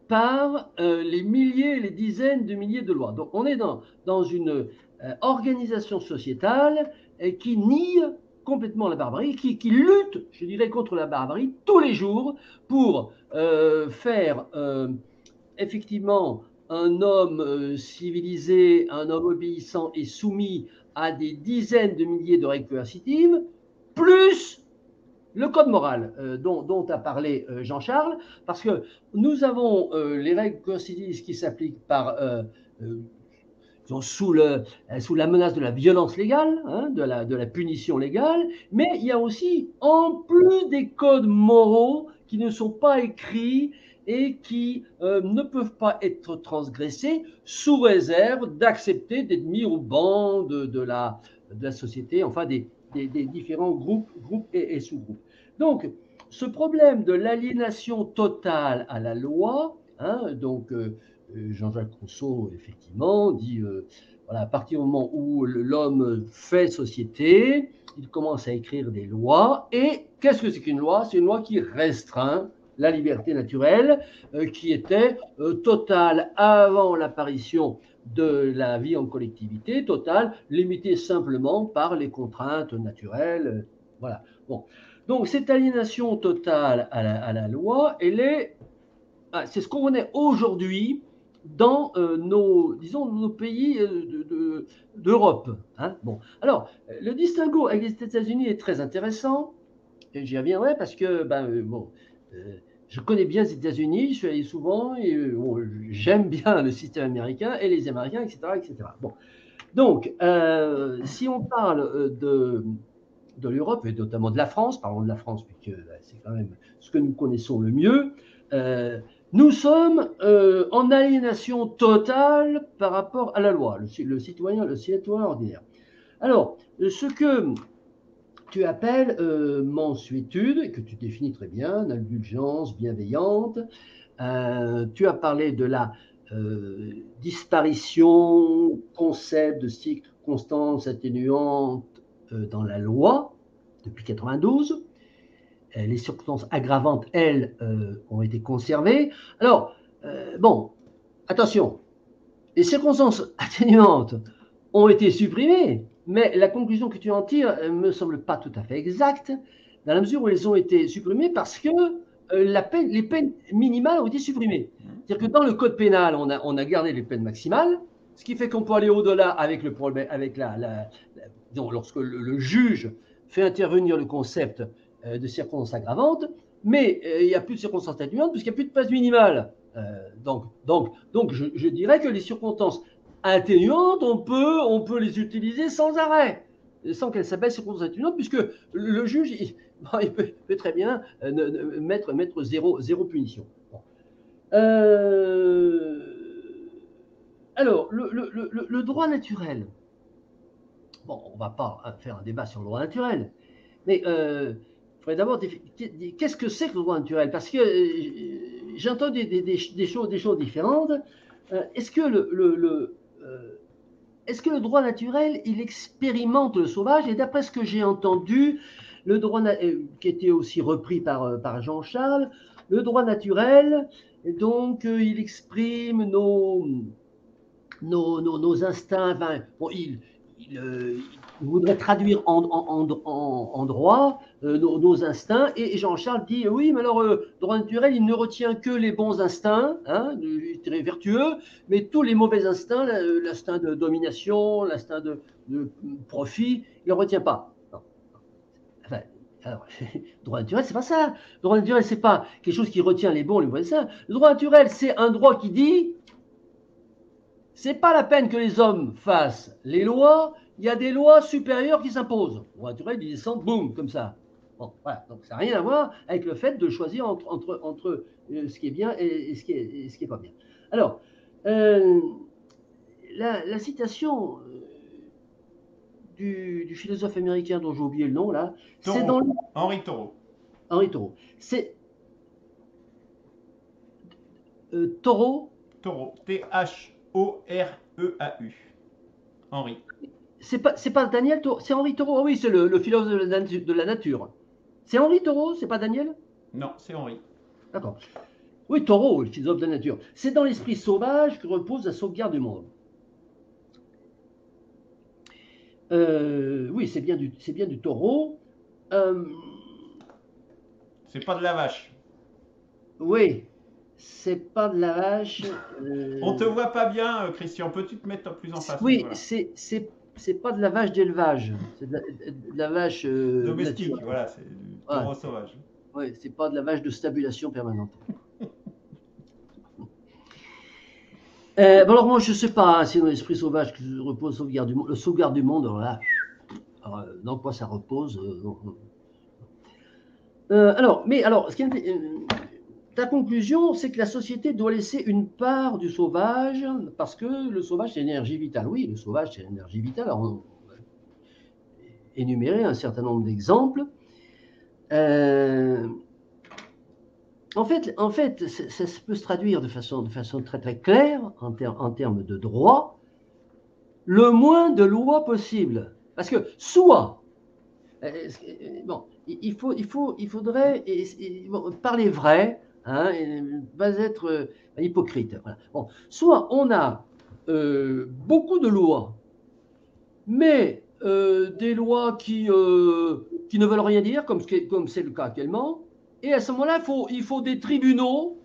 par les milliers, les dizaines de milliers de lois. Donc on est dans une organisation sociétale qui nie complètement la barbarie, qui lutte, je dirais, contre la barbarie tous les jours pour faire effectivement un homme civilisé, un homme obéissant et soumis à des dizaines de milliers de règles coercitives, plus le code moral dont a parlé Jean-Charles, parce que nous avons les règles coercitives qui s'appliquent par sous la menace de la violence légale, hein, de la punition légale, mais il y a aussi, en plus des codes moraux qui ne sont pas écrits et qui ne peuvent pas être transgressés sous réserve d'accepter d'être mis au banc de la société, enfin des différents groupes et sous-groupes. Donc, ce problème de l'aliénation totale à la loi, hein, donc Jean-Jacques Rousseau, effectivement, dit voilà, à partir du moment où l'homme fait société, il commence à écrire des lois. Et qu'est-ce que c'est qu'une loi? C'est une loi qui restreint la liberté naturelle, qui était totale avant l'apparition de la vie en collectivité, totale, limitée simplement par les contraintes naturelles. Voilà. Bon. Donc, cette aliénation totale à la loi, c'est ce qu'on connaît aujourd'hui dans nos pays d'Europe. Hein. Bon. Alors, le distinguo avec les États-Unis est très intéressant, et j'y reviendrai parce que, je connais bien les États-Unis, je suis allé souvent, et j'aime bien le système américain et les Américains, etc. etc. Bon. Donc, si on parle de l'Europe et notamment de la France, parlons de la France, puisque c'est quand même ce que nous connaissons le mieux, nous sommes en aliénation totale par rapport à la loi, le citoyen ordinaire. Alors, ce que tu appelles mansuétude, et que tu définis très bien, indulgence bienveillante, tu as parlé de la disparition, concept de circonstances atténuantes dans la loi depuis 92. Les circonstances aggravantes, elles, ont été conservées. Alors, bon, attention, les circonstances atténuantes ont été supprimées, mais la conclusion que tu en tires ne me semble pas tout à fait exacte, dans la mesure où elles ont été supprimées parce que les peines minimales ont été supprimées. C'est-à-dire que dans le code pénal, on a gardé les peines maximales, ce qui fait qu'on peut aller au-delà avec le problème, avec lorsque le juge fait intervenir le concept de circonstances aggravantes, mais il n'y a plus de circonstances atténuantes puisqu'il n'y a plus de peine minimale. Donc je dirais que les circonstances atténuantes, on peut les utiliser sans arrêt, sans qu'elles s'appellent circonstances atténuantes, puisque le juge, il peut très bien mettre zéro punition. Bon. Alors, le droit naturel. Bon, on ne va pas faire un débat sur le droit naturel, mais il faudrait d'abord qu'est-ce que c'est que le droit naturel? Parce que j'entends des choses différentes. Est-ce que est-ce que le droit naturel, il expérimente le sauvage? Et d'après ce que j'ai entendu, le droit qui était aussi repris par Jean-Charles, le droit naturel, donc il exprime nos instincts. Enfin, bon, il voudrait traduire en droit nos instincts, et Jean-Charles dit oui, mais alors le droit naturel, il ne retient que les bons instincts, hein, très vertueux, mais tous les mauvais instincts, l'instinct de domination, l'instinct de profit, il ne retient pas. Non. Enfin, alors, le droit naturel, c'est pas ça. Le droit naturel, c'est pas quelque chose qui retient les bons, les mauvais instincts. Le droit naturel, c'est un droit qui dit c'est pas la peine que les hommes fassent les lois, il y a des lois supérieures qui s'imposent. Le droit naturel, il descend, boum, comme ça. Bon, voilà. Donc ça n'a rien à voir avec le fait de choisir entre ce qui est bien et ce qui est pas bien. Alors, la citation du philosophe américain dont j'ai oublié le nom, là, c'est dans Henri Thoreau. Henri Thoreau. C'est Thoreau. Thoreau. Thoreau. Henri. C'est pas Daniel Thoreau, c'est Henri Thoreau. Oh oui, c'est le philosophe de la nature. C'est Henri Thoreau, c'est pas Daniel? Non, c'est Henri. D'accord. Oui, Thoreau, le philosophe de la nature. C'est dans l'esprit sauvage que repose la sauvegarde du monde. Oui, c'est bien du Thoreau. C'est pas de la vache. Oui, c'est pas de la vache. On te voit pas bien, Christian. Peux-tu te mettre plus en face? Oui, voilà. C'est pas de la vache d'élevage. C'est de la vache domestique. naturelle. Voilà, c'est du taureau sauvage. Oui, c'est pas de la vache de stabulation permanente. Bon, alors moi, je ne sais pas hein, si dans l'esprit sauvage que repose le sauvegarde du monde, alors là, dans quoi ça repose non. Alors, ta conclusion, c'est que la société doit laisser une part du sauvage, parce que le sauvage, c'est l'énergie vitale. Oui, le sauvage, c'est l'énergie vitale. Alors, on va énumérer un certain nombre d'exemples. En fait, ça peut se traduire de façon très très claire en termes de droit, le moins de lois possible. Parce que soit, bon, il faudrait bon, parler vrai, hein, et ne pas être hypocrite. Voilà. Bon, soit on a beaucoup de lois, mais des lois qui ne veulent rien dire, comme c'est le cas actuellement. Et à ce moment-là, il faut des tribunaux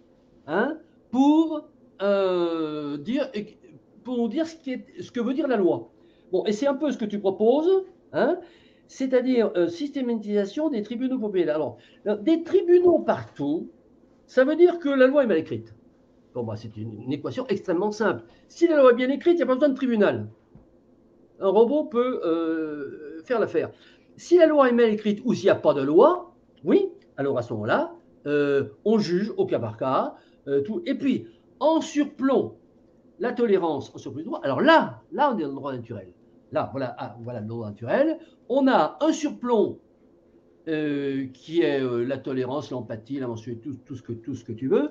hein, pour, dire, ce que veut dire la loi. Bon, et c'est un peu ce que tu proposes, hein, c'est-à-dire systématisation des tribunaux populaires. Alors, des tribunaux partout, ça veut dire que la loi est mal écrite. Bon, bah, c'est une équation extrêmement simple. Si la loi est bien écrite, il n'y a pas besoin de tribunal. Un robot peut faire l'affaire. Si la loi est mal écrite ou s'il n'y a pas de loi, oui, alors à ce moment-là, on juge au cas par cas. Tout. Et puis, en surplomb, la tolérance en surplus de droit. Alors là, on est dans le droit naturel. Là, voilà le droit naturel. On a un surplomb qui est la tolérance, l'empathie, la mensualité, tout ce que tu veux.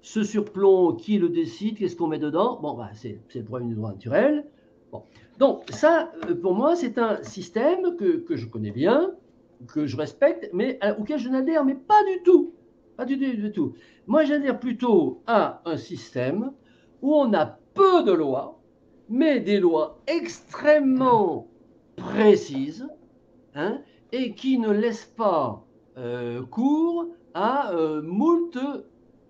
Ce surplomb, qui le décide? Qu'est-ce qu'on met dedans? Bon, bah, c'est le problème du droit naturel. Bon. Donc, ça, pour moi, c'est un système que je connais bien, que je respecte, mais auquel je n'adhère, mais pas du tout. Pas du tout. Moi, j'adhère plutôt à un système où on a peu de lois, mais des lois extrêmement précises, hein, et qui ne laissent pas cours à moult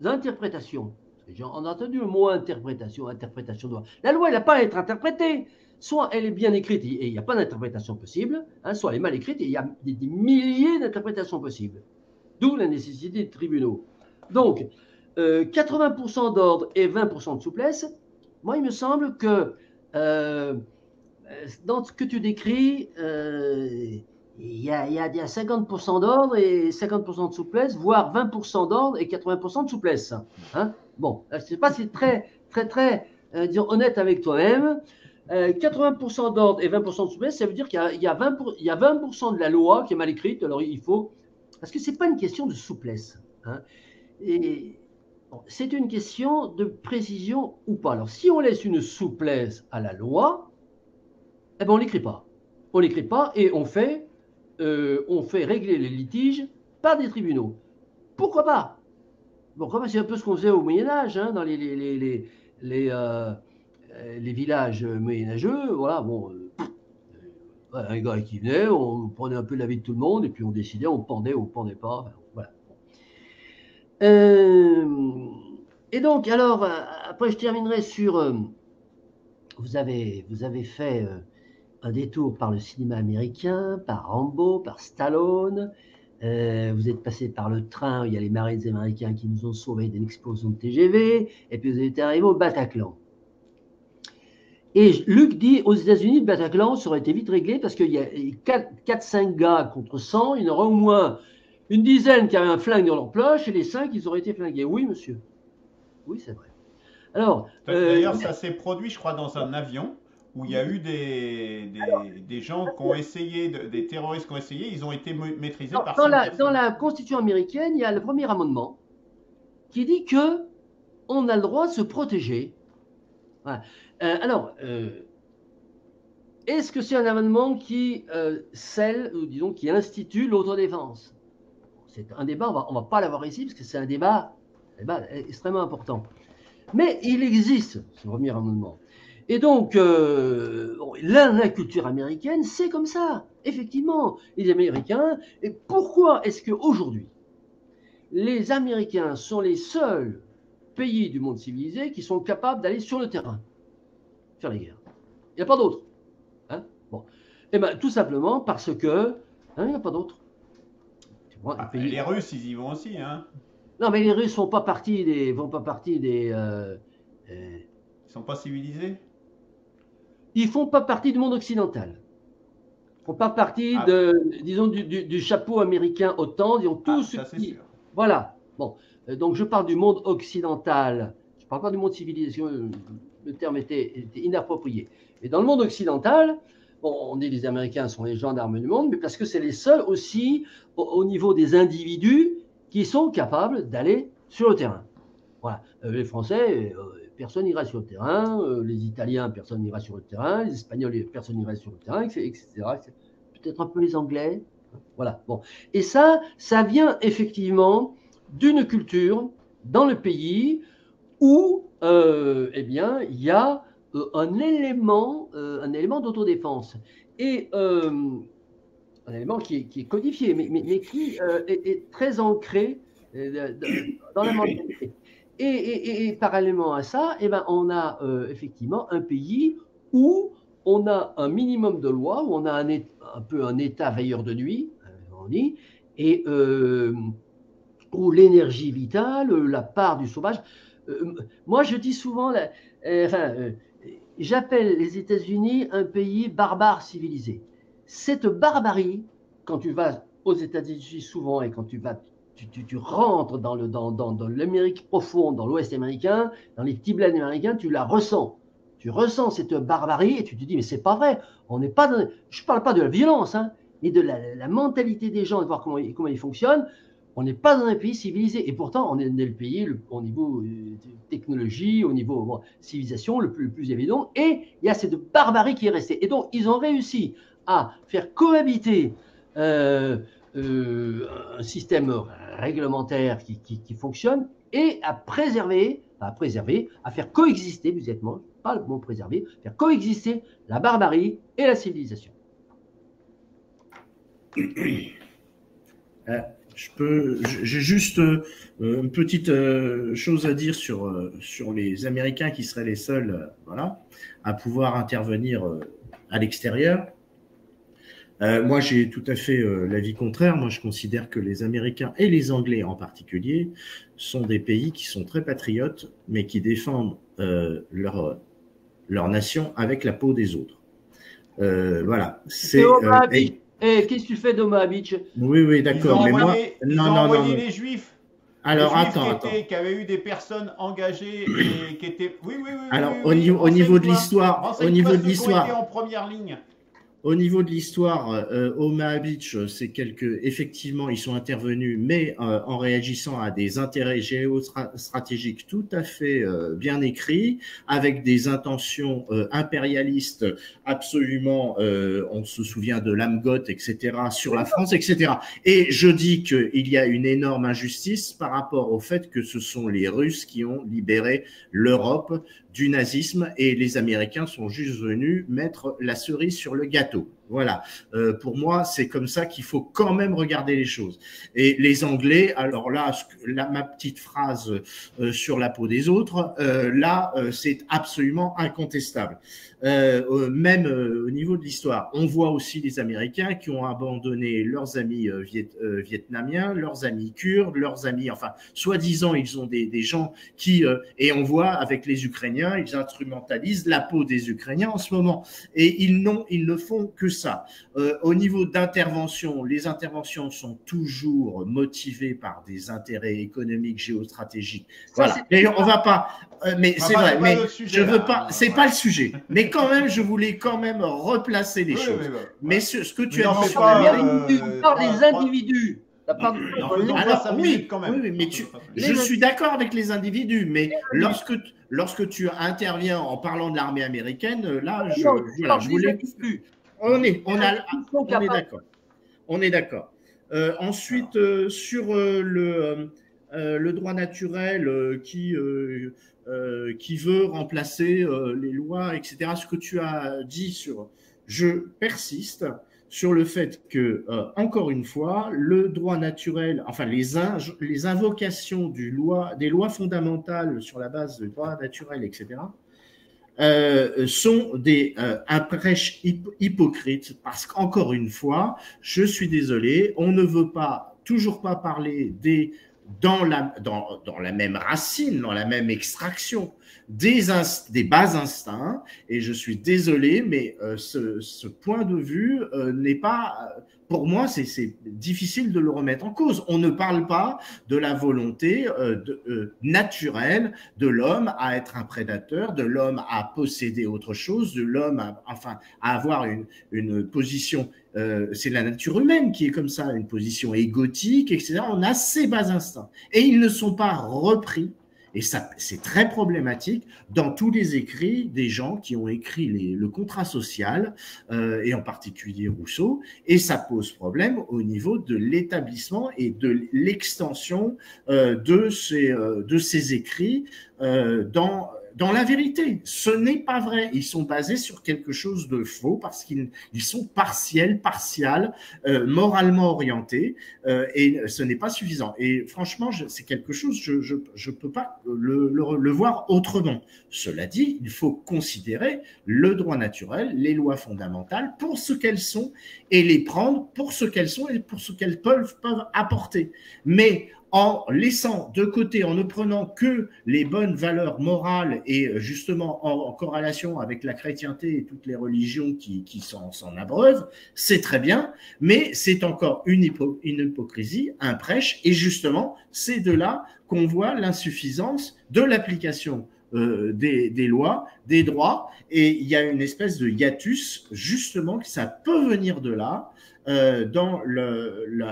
interprétations. On a entendu le mot interprétation de loi. La loi, elle n'a pas à être interprétée. Soit elle est bien écrite et il n'y a pas d'interprétation possible, hein, soit elle est mal écrite et il y a des milliers d'interprétations possibles. D'où la nécessité des tribunaux. Donc, 80% d'ordre et 20% de souplesse, moi, il me semble que dans ce que tu décris, il y a 50% d'ordre et 50% de souplesse, voire 20% d'ordre et 80% de souplesse. Hein, bon, je ne sais pas si c'est très, disons, honnête avec toi-même. 80% d'ordre et 20% de souplesse, ça veut dire qu'il y a 20% de la loi qui est mal écrite. Alors il faut. Parce que ce n'est pas une question de souplesse. Hein, bon, c'est une question de précision ou pas. Alors si on laisse une souplesse à la loi, eh ben on ne l'écrit pas. On ne l'écrit pas et on fait régler les litiges par des tribunaux. Pourquoi pas? Pourquoi pas? C'est un peu ce qu'on faisait au Moyen-Âge, hein, dans les villages moyenâgeux. Voilà, bon, un gars qui venait, on prenait un peu l'avis de tout le monde et puis on décidait, on pendait ou on pendait pas. Enfin, voilà. Et donc, alors, après, je terminerai sur. Vous avez fait un détour par le cinéma américain, par Rambo, par Stallone. Vous êtes passé par le train, il y a les Marines américains qui nous ont sauvés d'une explosion de TGV, et puis vous êtes arrivé au Bataclan. Et Luc dit, aux États-Unis, le Bataclan, ça aurait été vite réglé parce qu'il y a 4-5 gars contre 100, il y en aurait au moins une dizaine qui avaient un flingue dans leur poche, et les 5, ils auraient été flingués. Oui, monsieur. Oui, c'est vrai. Alors, d'ailleurs, ça s'est produit, je crois, dans un avion où il y a eu des gens qui ont essayé, des terroristes qui ont essayé, ils ont été maîtrisés par 5 personnes. Dans la Constitution américaine, il y a le premier amendement qui dit que on a le droit de se protéger. Voilà. Alors, est-ce que c'est un amendement qui scelle, ou disons, qui institue l'autodéfense? C'est un débat, on ne va pas l'avoir ici, parce que c'est un débat extrêmement important. Mais il existe, ce premier amendement. Et donc, la culture américaine, c'est comme ça. Effectivement, les Américains. Et pourquoi est-ce qu'aujourd'hui, les Américains sont les seuls pays du monde civilisé qui sont capables d'aller sur le terrain faire les guerres? Il n'y a pas d'autres. Hein, bon. Eh bien, tout simplement parce que il n'y a pas d'autres. Les Russes, ils y vont aussi. Hein. Non, mais les Russes ne font pas partie Ils sont pas civilisés? Ils font pas partie du monde occidental. Ils font pas partie disons, du chapeau américain OTAN. Disons, tout ce ça, c'est qui... sûr. Voilà. Bon. Donc, je parle du monde occidental. Je ne parle pas du monde civilisé. Le terme était inapproprié. Et dans le monde occidental, bon, on dit les Américains sont les gendarmes du monde, mais parce que c'est les seuls aussi, au niveau des individus, qui sont capables d'aller sur le terrain. Voilà. Les Français, personne n'ira sur le terrain. Les Italiens, personne n'ira sur le terrain. Les Espagnols, personne n'ira sur le terrain, etc. Peut-être un peu les Anglais. Voilà. Bon. Et ça vient effectivement d'une culture dans le pays où, eh bien, il y a un élément d'autodéfense et un élément qui est codifié, mais qui est très ancré dans la mentalité. Et parallèlement à ça, eh ben, on a effectivement un pays où on a un minimum de lois, où on a un peu un état veilleur de nuit, on dit, et où l'énergie vitale, la part du sauvage. Moi, je dis souvent, j'appelle les États-Unis un pays barbare civilisé. Cette barbarie, quand tu vas aux États-Unis souvent et quand tu rentres dans l'Amérique profonde, dans l'Ouest américain, dans les petits bleds américains, tu la ressens. Tu ressens cette barbarie et tu te dis, mais c'est pas vrai. On n'est pas dans... Je parle pas de la violence, hein, mais de la mentalité des gens, de voir comment ils fonctionnent. On n'est pas dans un pays civilisé. Et pourtant, on est le pays au niveau technologie, au niveau civilisation, le plus évident. Et il y a cette barbarie qui est restée. Et donc, ils ont réussi à faire cohabiter un système réglementaire qui fonctionne et à préserver, à faire coexister, exactement, pas le mot préserver, faire coexister la barbarie et la civilisation. J'ai juste une petite chose à dire sur les Américains qui seraient les seuls voilà, à pouvoir intervenir à l'extérieur. Moi, j'ai tout à fait l'avis contraire. Moi, je considère que les Américains et les Anglais en particulier sont des pays qui sont très patriotes, mais qui défendent leur nation avec la peau des autres. Voilà. Qu'est-ce que tu fais d'Omaha Beach? Oui, d'accord. Mais moi, ils ont envoyé les Juifs. Alors, les Juifs qui avaient eu des personnes engagées et qui étaient. Oui. Alors, au niveau de l'histoire, en première ligne. Au niveau de l'histoire, Omaha Beach, effectivement, ils sont intervenus, mais en réagissant à des intérêts géostratégiques tout à fait bien écrits, avec des intentions impérialistes absolument, on se souvient de l'Amgot, etc., sur la France, etc. Et je dis qu'il y a une énorme injustice par rapport au fait que ce sont les Russes qui ont libéré l'Europe du nazisme et les Américains sont juste venus mettre la cerise sur le gâteau. Voilà. Pour moi, c'est comme ça qu'il faut quand même regarder les choses. Et les Anglais, alors là, ma petite phrase sur la peau des autres, c'est absolument incontestable. Même au niveau de l'histoire, on voit aussi les Américains qui ont abandonné leurs amis vietnamiens, leurs amis kurdes, leurs amis, enfin, soi-disant, ils ont des gens qui, et on voit avec les Ukrainiens, ils instrumentalisent la peau des Ukrainiens en ce moment. Et ils ne font que ça. Au niveau d'intervention, les interventions sont toujours motivées par des intérêts économiques, géostratégiques. Voilà. D'ailleurs, on va pas, mais c'est vrai, mais je veux pas, c'est pas le sujet. Mais quand même, je voulais quand même replacer les choses. Mais ce que tu as dit sur on parle des individus. Oui, mais je suis d'accord avec les individus, mais lorsque tu interviens en parlant de l'armée américaine, là, je voulais. On est d'accord. On est d'accord. Ensuite, sur le droit naturel qui veut remplacer les lois, etc. Ce que tu as dit je persiste sur le fait que, encore une fois, le droit naturel, enfin les invocations des lois fondamentales sur la base du droit naturel, etc., sont des prêches hypocrites parce qu'encore une fois, je suis désolé, on ne veut toujours pas parler des dans la même racine, dans la même extraction des bas instincts. Et je suis désolé, mais ce point de vue n'est pas... Pour moi, c'est difficile de le remettre en cause. On ne parle pas de la volonté naturelle de l'homme à être un prédateur, de l'homme à posséder autre chose, de l'homme à avoir une position... c'est la nature humaine qui est comme ça, une position égotique, etc. On a ces bas instincts. Et ils ne sont pas repris. Et ça, c'est très problématique dans tous les écrits des gens qui ont écrit le contrat social, et en particulier Rousseau, et ça pose problème au niveau de l'établissement et de l'extension de ces écrits dans la vérité. Ce n'est pas vrai. Ils sont basés sur quelque chose de faux parce qu'ils sont partiels, moralement orientés, et ce n'est pas suffisant. Et franchement, c'est quelque chose, je peux pas le voir autrement. Cela dit, il faut considérer le droit naturel, les lois fondamentales pour ce qu'elles sont et les prendre pour ce qu'elles sont et pour ce qu'elles peuvent apporter. Mais en laissant de côté, en ne prenant que les bonnes valeurs morales et justement en corrélation avec la chrétienté et toutes les religions qui s'en abreuvent, c'est très bien, mais c'est encore une hypocrisie, un prêche, et justement, c'est de là qu'on voit l'insuffisance de l'application des lois, des droits, et il y a une espèce de hiatus, justement, que ça peut venir de là, dans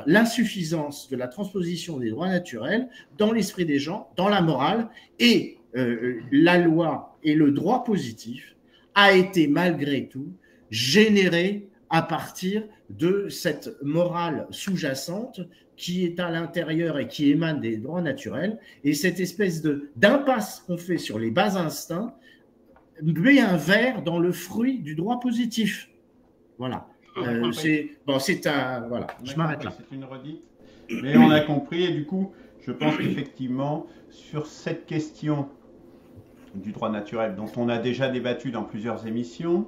l'insuffisance de la transposition des droits naturels dans l'esprit des gens, dans la morale, et la loi et le droit positif a été malgré tout généré à partir de cette morale sous-jacente qui est à l'intérieur et qui émane des droits naturels, et cette espèce d'impasse qu'on fait sur les bas instincts met un verre dans le fruit du droit positif. Voilà. Voilà, je m'arrête là. C'est une redite, mais on a compris, et du coup, je pense qu'effectivement, sur cette question du droit naturel, dont on a déjà débattu dans plusieurs émissions,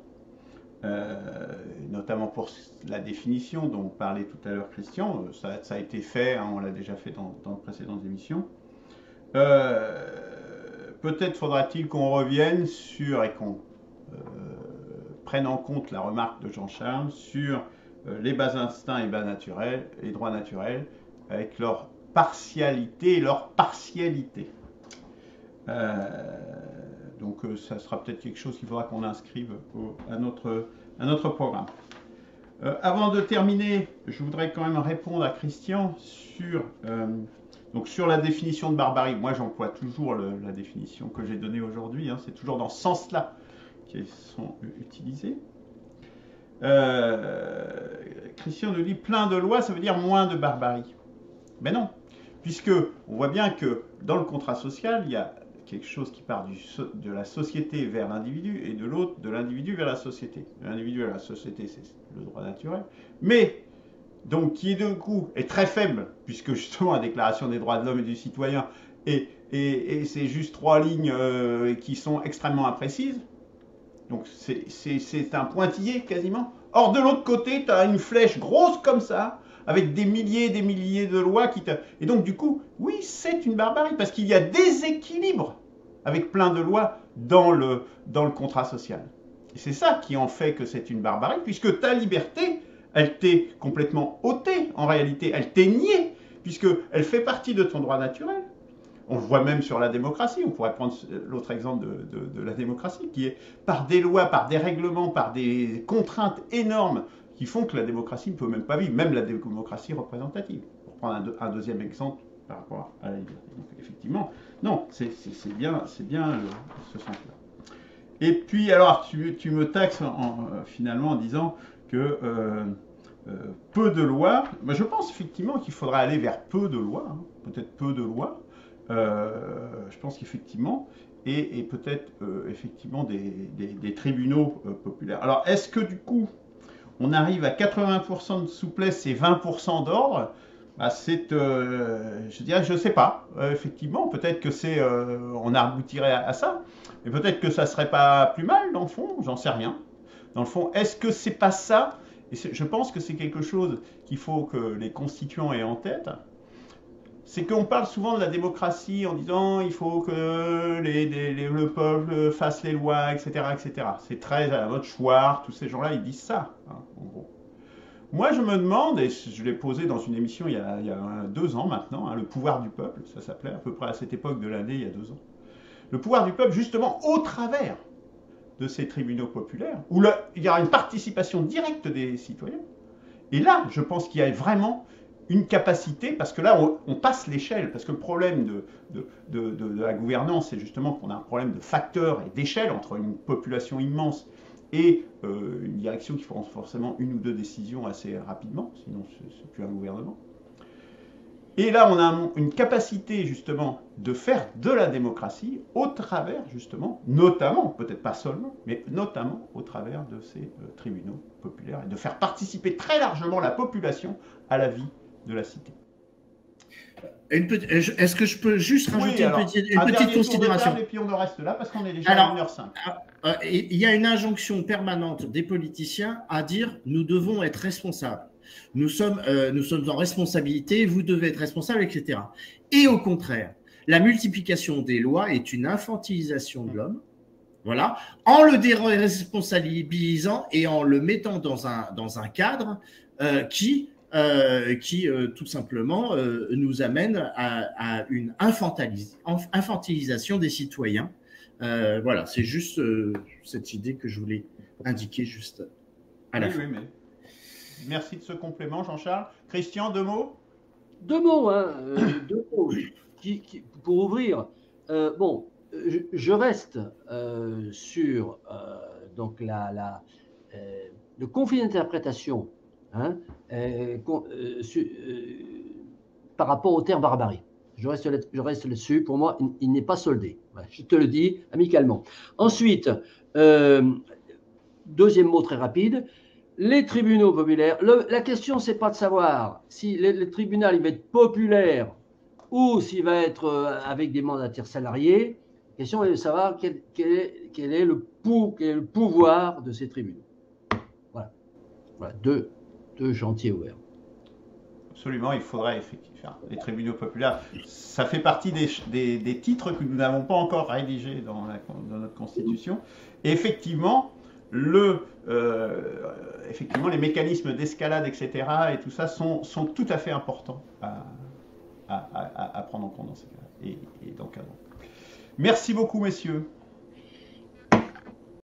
notamment pour la définition dont parlait tout à l'heure Christian, ça a été fait, hein, on l'a déjà fait dans de précédentes émissions. Peut-être faudra-t-il qu'on revienne sur et qu'on prennent en compte la remarque de Jean-Charles sur les bas instincts et bas naturels, les droits naturels, avec leur partialité et leur partialité. Donc ça sera peut-être quelque chose qu'il faudra qu'on inscrive à notre programme. Avant de terminer, je voudrais quand même répondre à Christian sur la définition de barbarie. Moi, j'emploie toujours la définition que j'ai donnée aujourd'hui, hein, c'est toujours dans ce sens-là qui sont utilisés. Christian nous dit plein de lois, ça veut dire moins de barbarie. Mais non, puisque on voit bien que dans le contrat social, il y a quelque chose qui part de la société vers l'individu et de l'autre de l'individu vers la société. L'individu vers la société, c'est le droit naturel, mais donc qui d'un coup est très faible, puisque justement la Déclaration des droits de l'homme et du citoyen, et c'est juste 3 lignes qui sont extrêmement imprécises. Donc c'est un pointillé quasiment. Or de l'autre côté, tu as une flèche grosse comme ça, avec des milliers et des milliers de lois qui te... Et donc du coup, oui, c'est une barbarie, parce qu'il y a des équilibres avec plein de lois dans le contrat social. Et c'est ça qui en fait que c'est une barbarie, puisque ta liberté, elle t'est complètement ôtée, en réalité, elle t'est niée, puisqu'elle fait partie de ton droit naturel. On le voit même sur la démocratie, on pourrait prendre l'autre exemple de la démocratie, qui est par des lois, par des règlements, par des contraintes énormes, qui font que la démocratie ne peut même pas vivre, même la démocratie représentative. Pour prendre un deuxième exemple par rapport à la liberté. Donc effectivement, non, c'est bien ce sens-là. Et puis alors, tu me taxes finalement en disant que peu de lois, mais je pense effectivement qu'il faudra aller vers peu de lois, hein, peut-être peu de lois. Je pense qu'effectivement, et peut-être effectivement des tribunaux populaires. Alors, est-ce que du coup, on arrive à 80% de souplesse et 20% d'ordre? Bah, je dirais, je ne sais pas. Effectivement, peut-être que on aboutirait à ça, mais peut-être que ça ne serait pas plus mal, dans le fond, j'en sais rien. Dans le fond, est-ce que c'est pas ça? Et je pense que c'est quelque chose qu'il faut que les constituants aient en tête. c'est qu'on parle souvent de la démocratie en disant il faut que le peuple fasse les lois, etc., etc. C'est très à la mode Chouard, tous ces gens-là, ils disent ça, hein, en gros. Moi, je me demande, et je l'ai posé dans une émission il y a 2 ans maintenant, hein, le pouvoir du peuple, ça s'appelait à peu près à cette époque de l'année, il y a 2 ans. Le pouvoir du peuple, justement, au travers de ces tribunaux populaires, où il y aura une participation directe des citoyens. Et là, je pense qu'il y a vraiment une capacité, parce que là, on passe l'échelle, parce que le problème de la gouvernance, c'est justement qu'on a un problème de facteurs et d'échelle entre une population immense et une direction qui prend forcément 1 ou 2 décisions assez rapidement, sinon c'est plus un gouvernement. Et là, on a une capacité justement de faire de la démocratie au travers justement, notamment, peut-être pas seulement, mais notamment au travers de ces tribunaux populaires et de faire participer très largement la population à la vie de la cité. Est-ce que je peux juste rajouter une petite considération? Et puis on en reste là parce qu'on est déjà à 1h05. Il y a une injonction permanente des politiciens à dire nous devons être responsables. Nous sommes en responsabilité, vous devez être responsable, etc. Et au contraire, la multiplication des lois est une infantilisation de l'homme, voilà, en le déresponsabilisant et en le mettant dans un cadre qui tout simplement nous amène à une infantilisation des citoyens. Voilà, c'est juste cette idée que je voulais indiquer juste à la fin. Oui, mais... Merci de ce complément, Jean-Charles. Christian, 2 mots? 2 mots, hein, 2 mots pour ouvrir. Bon, je reste sur donc le conflit d'interprétation, hein, par rapport au terme barbarie. Je reste là-dessus. Pour moi, il n'est pas soldé. Je te le dis amicalement. Ensuite, 2e mot très rapide. Les tribunaux populaires, la question, c'est pas de savoir si le tribunal il va être populaire ou s'il va être avec des mandataires salariés. La question est de savoir quel est le pouvoir de ces tribunaux. Voilà. 2 chantiers ouverts. Absolument, il faudrait effectivement. Les tribunaux populaires, ça fait partie des titres que nous n'avons pas encore rédigés dans notre Constitution. Et effectivement, effectivement, les mécanismes d'escalade, etc., et tout ça sont tout à fait importants à prendre en compte dans ces cas-là et d'encadrement. Merci beaucoup, messieurs.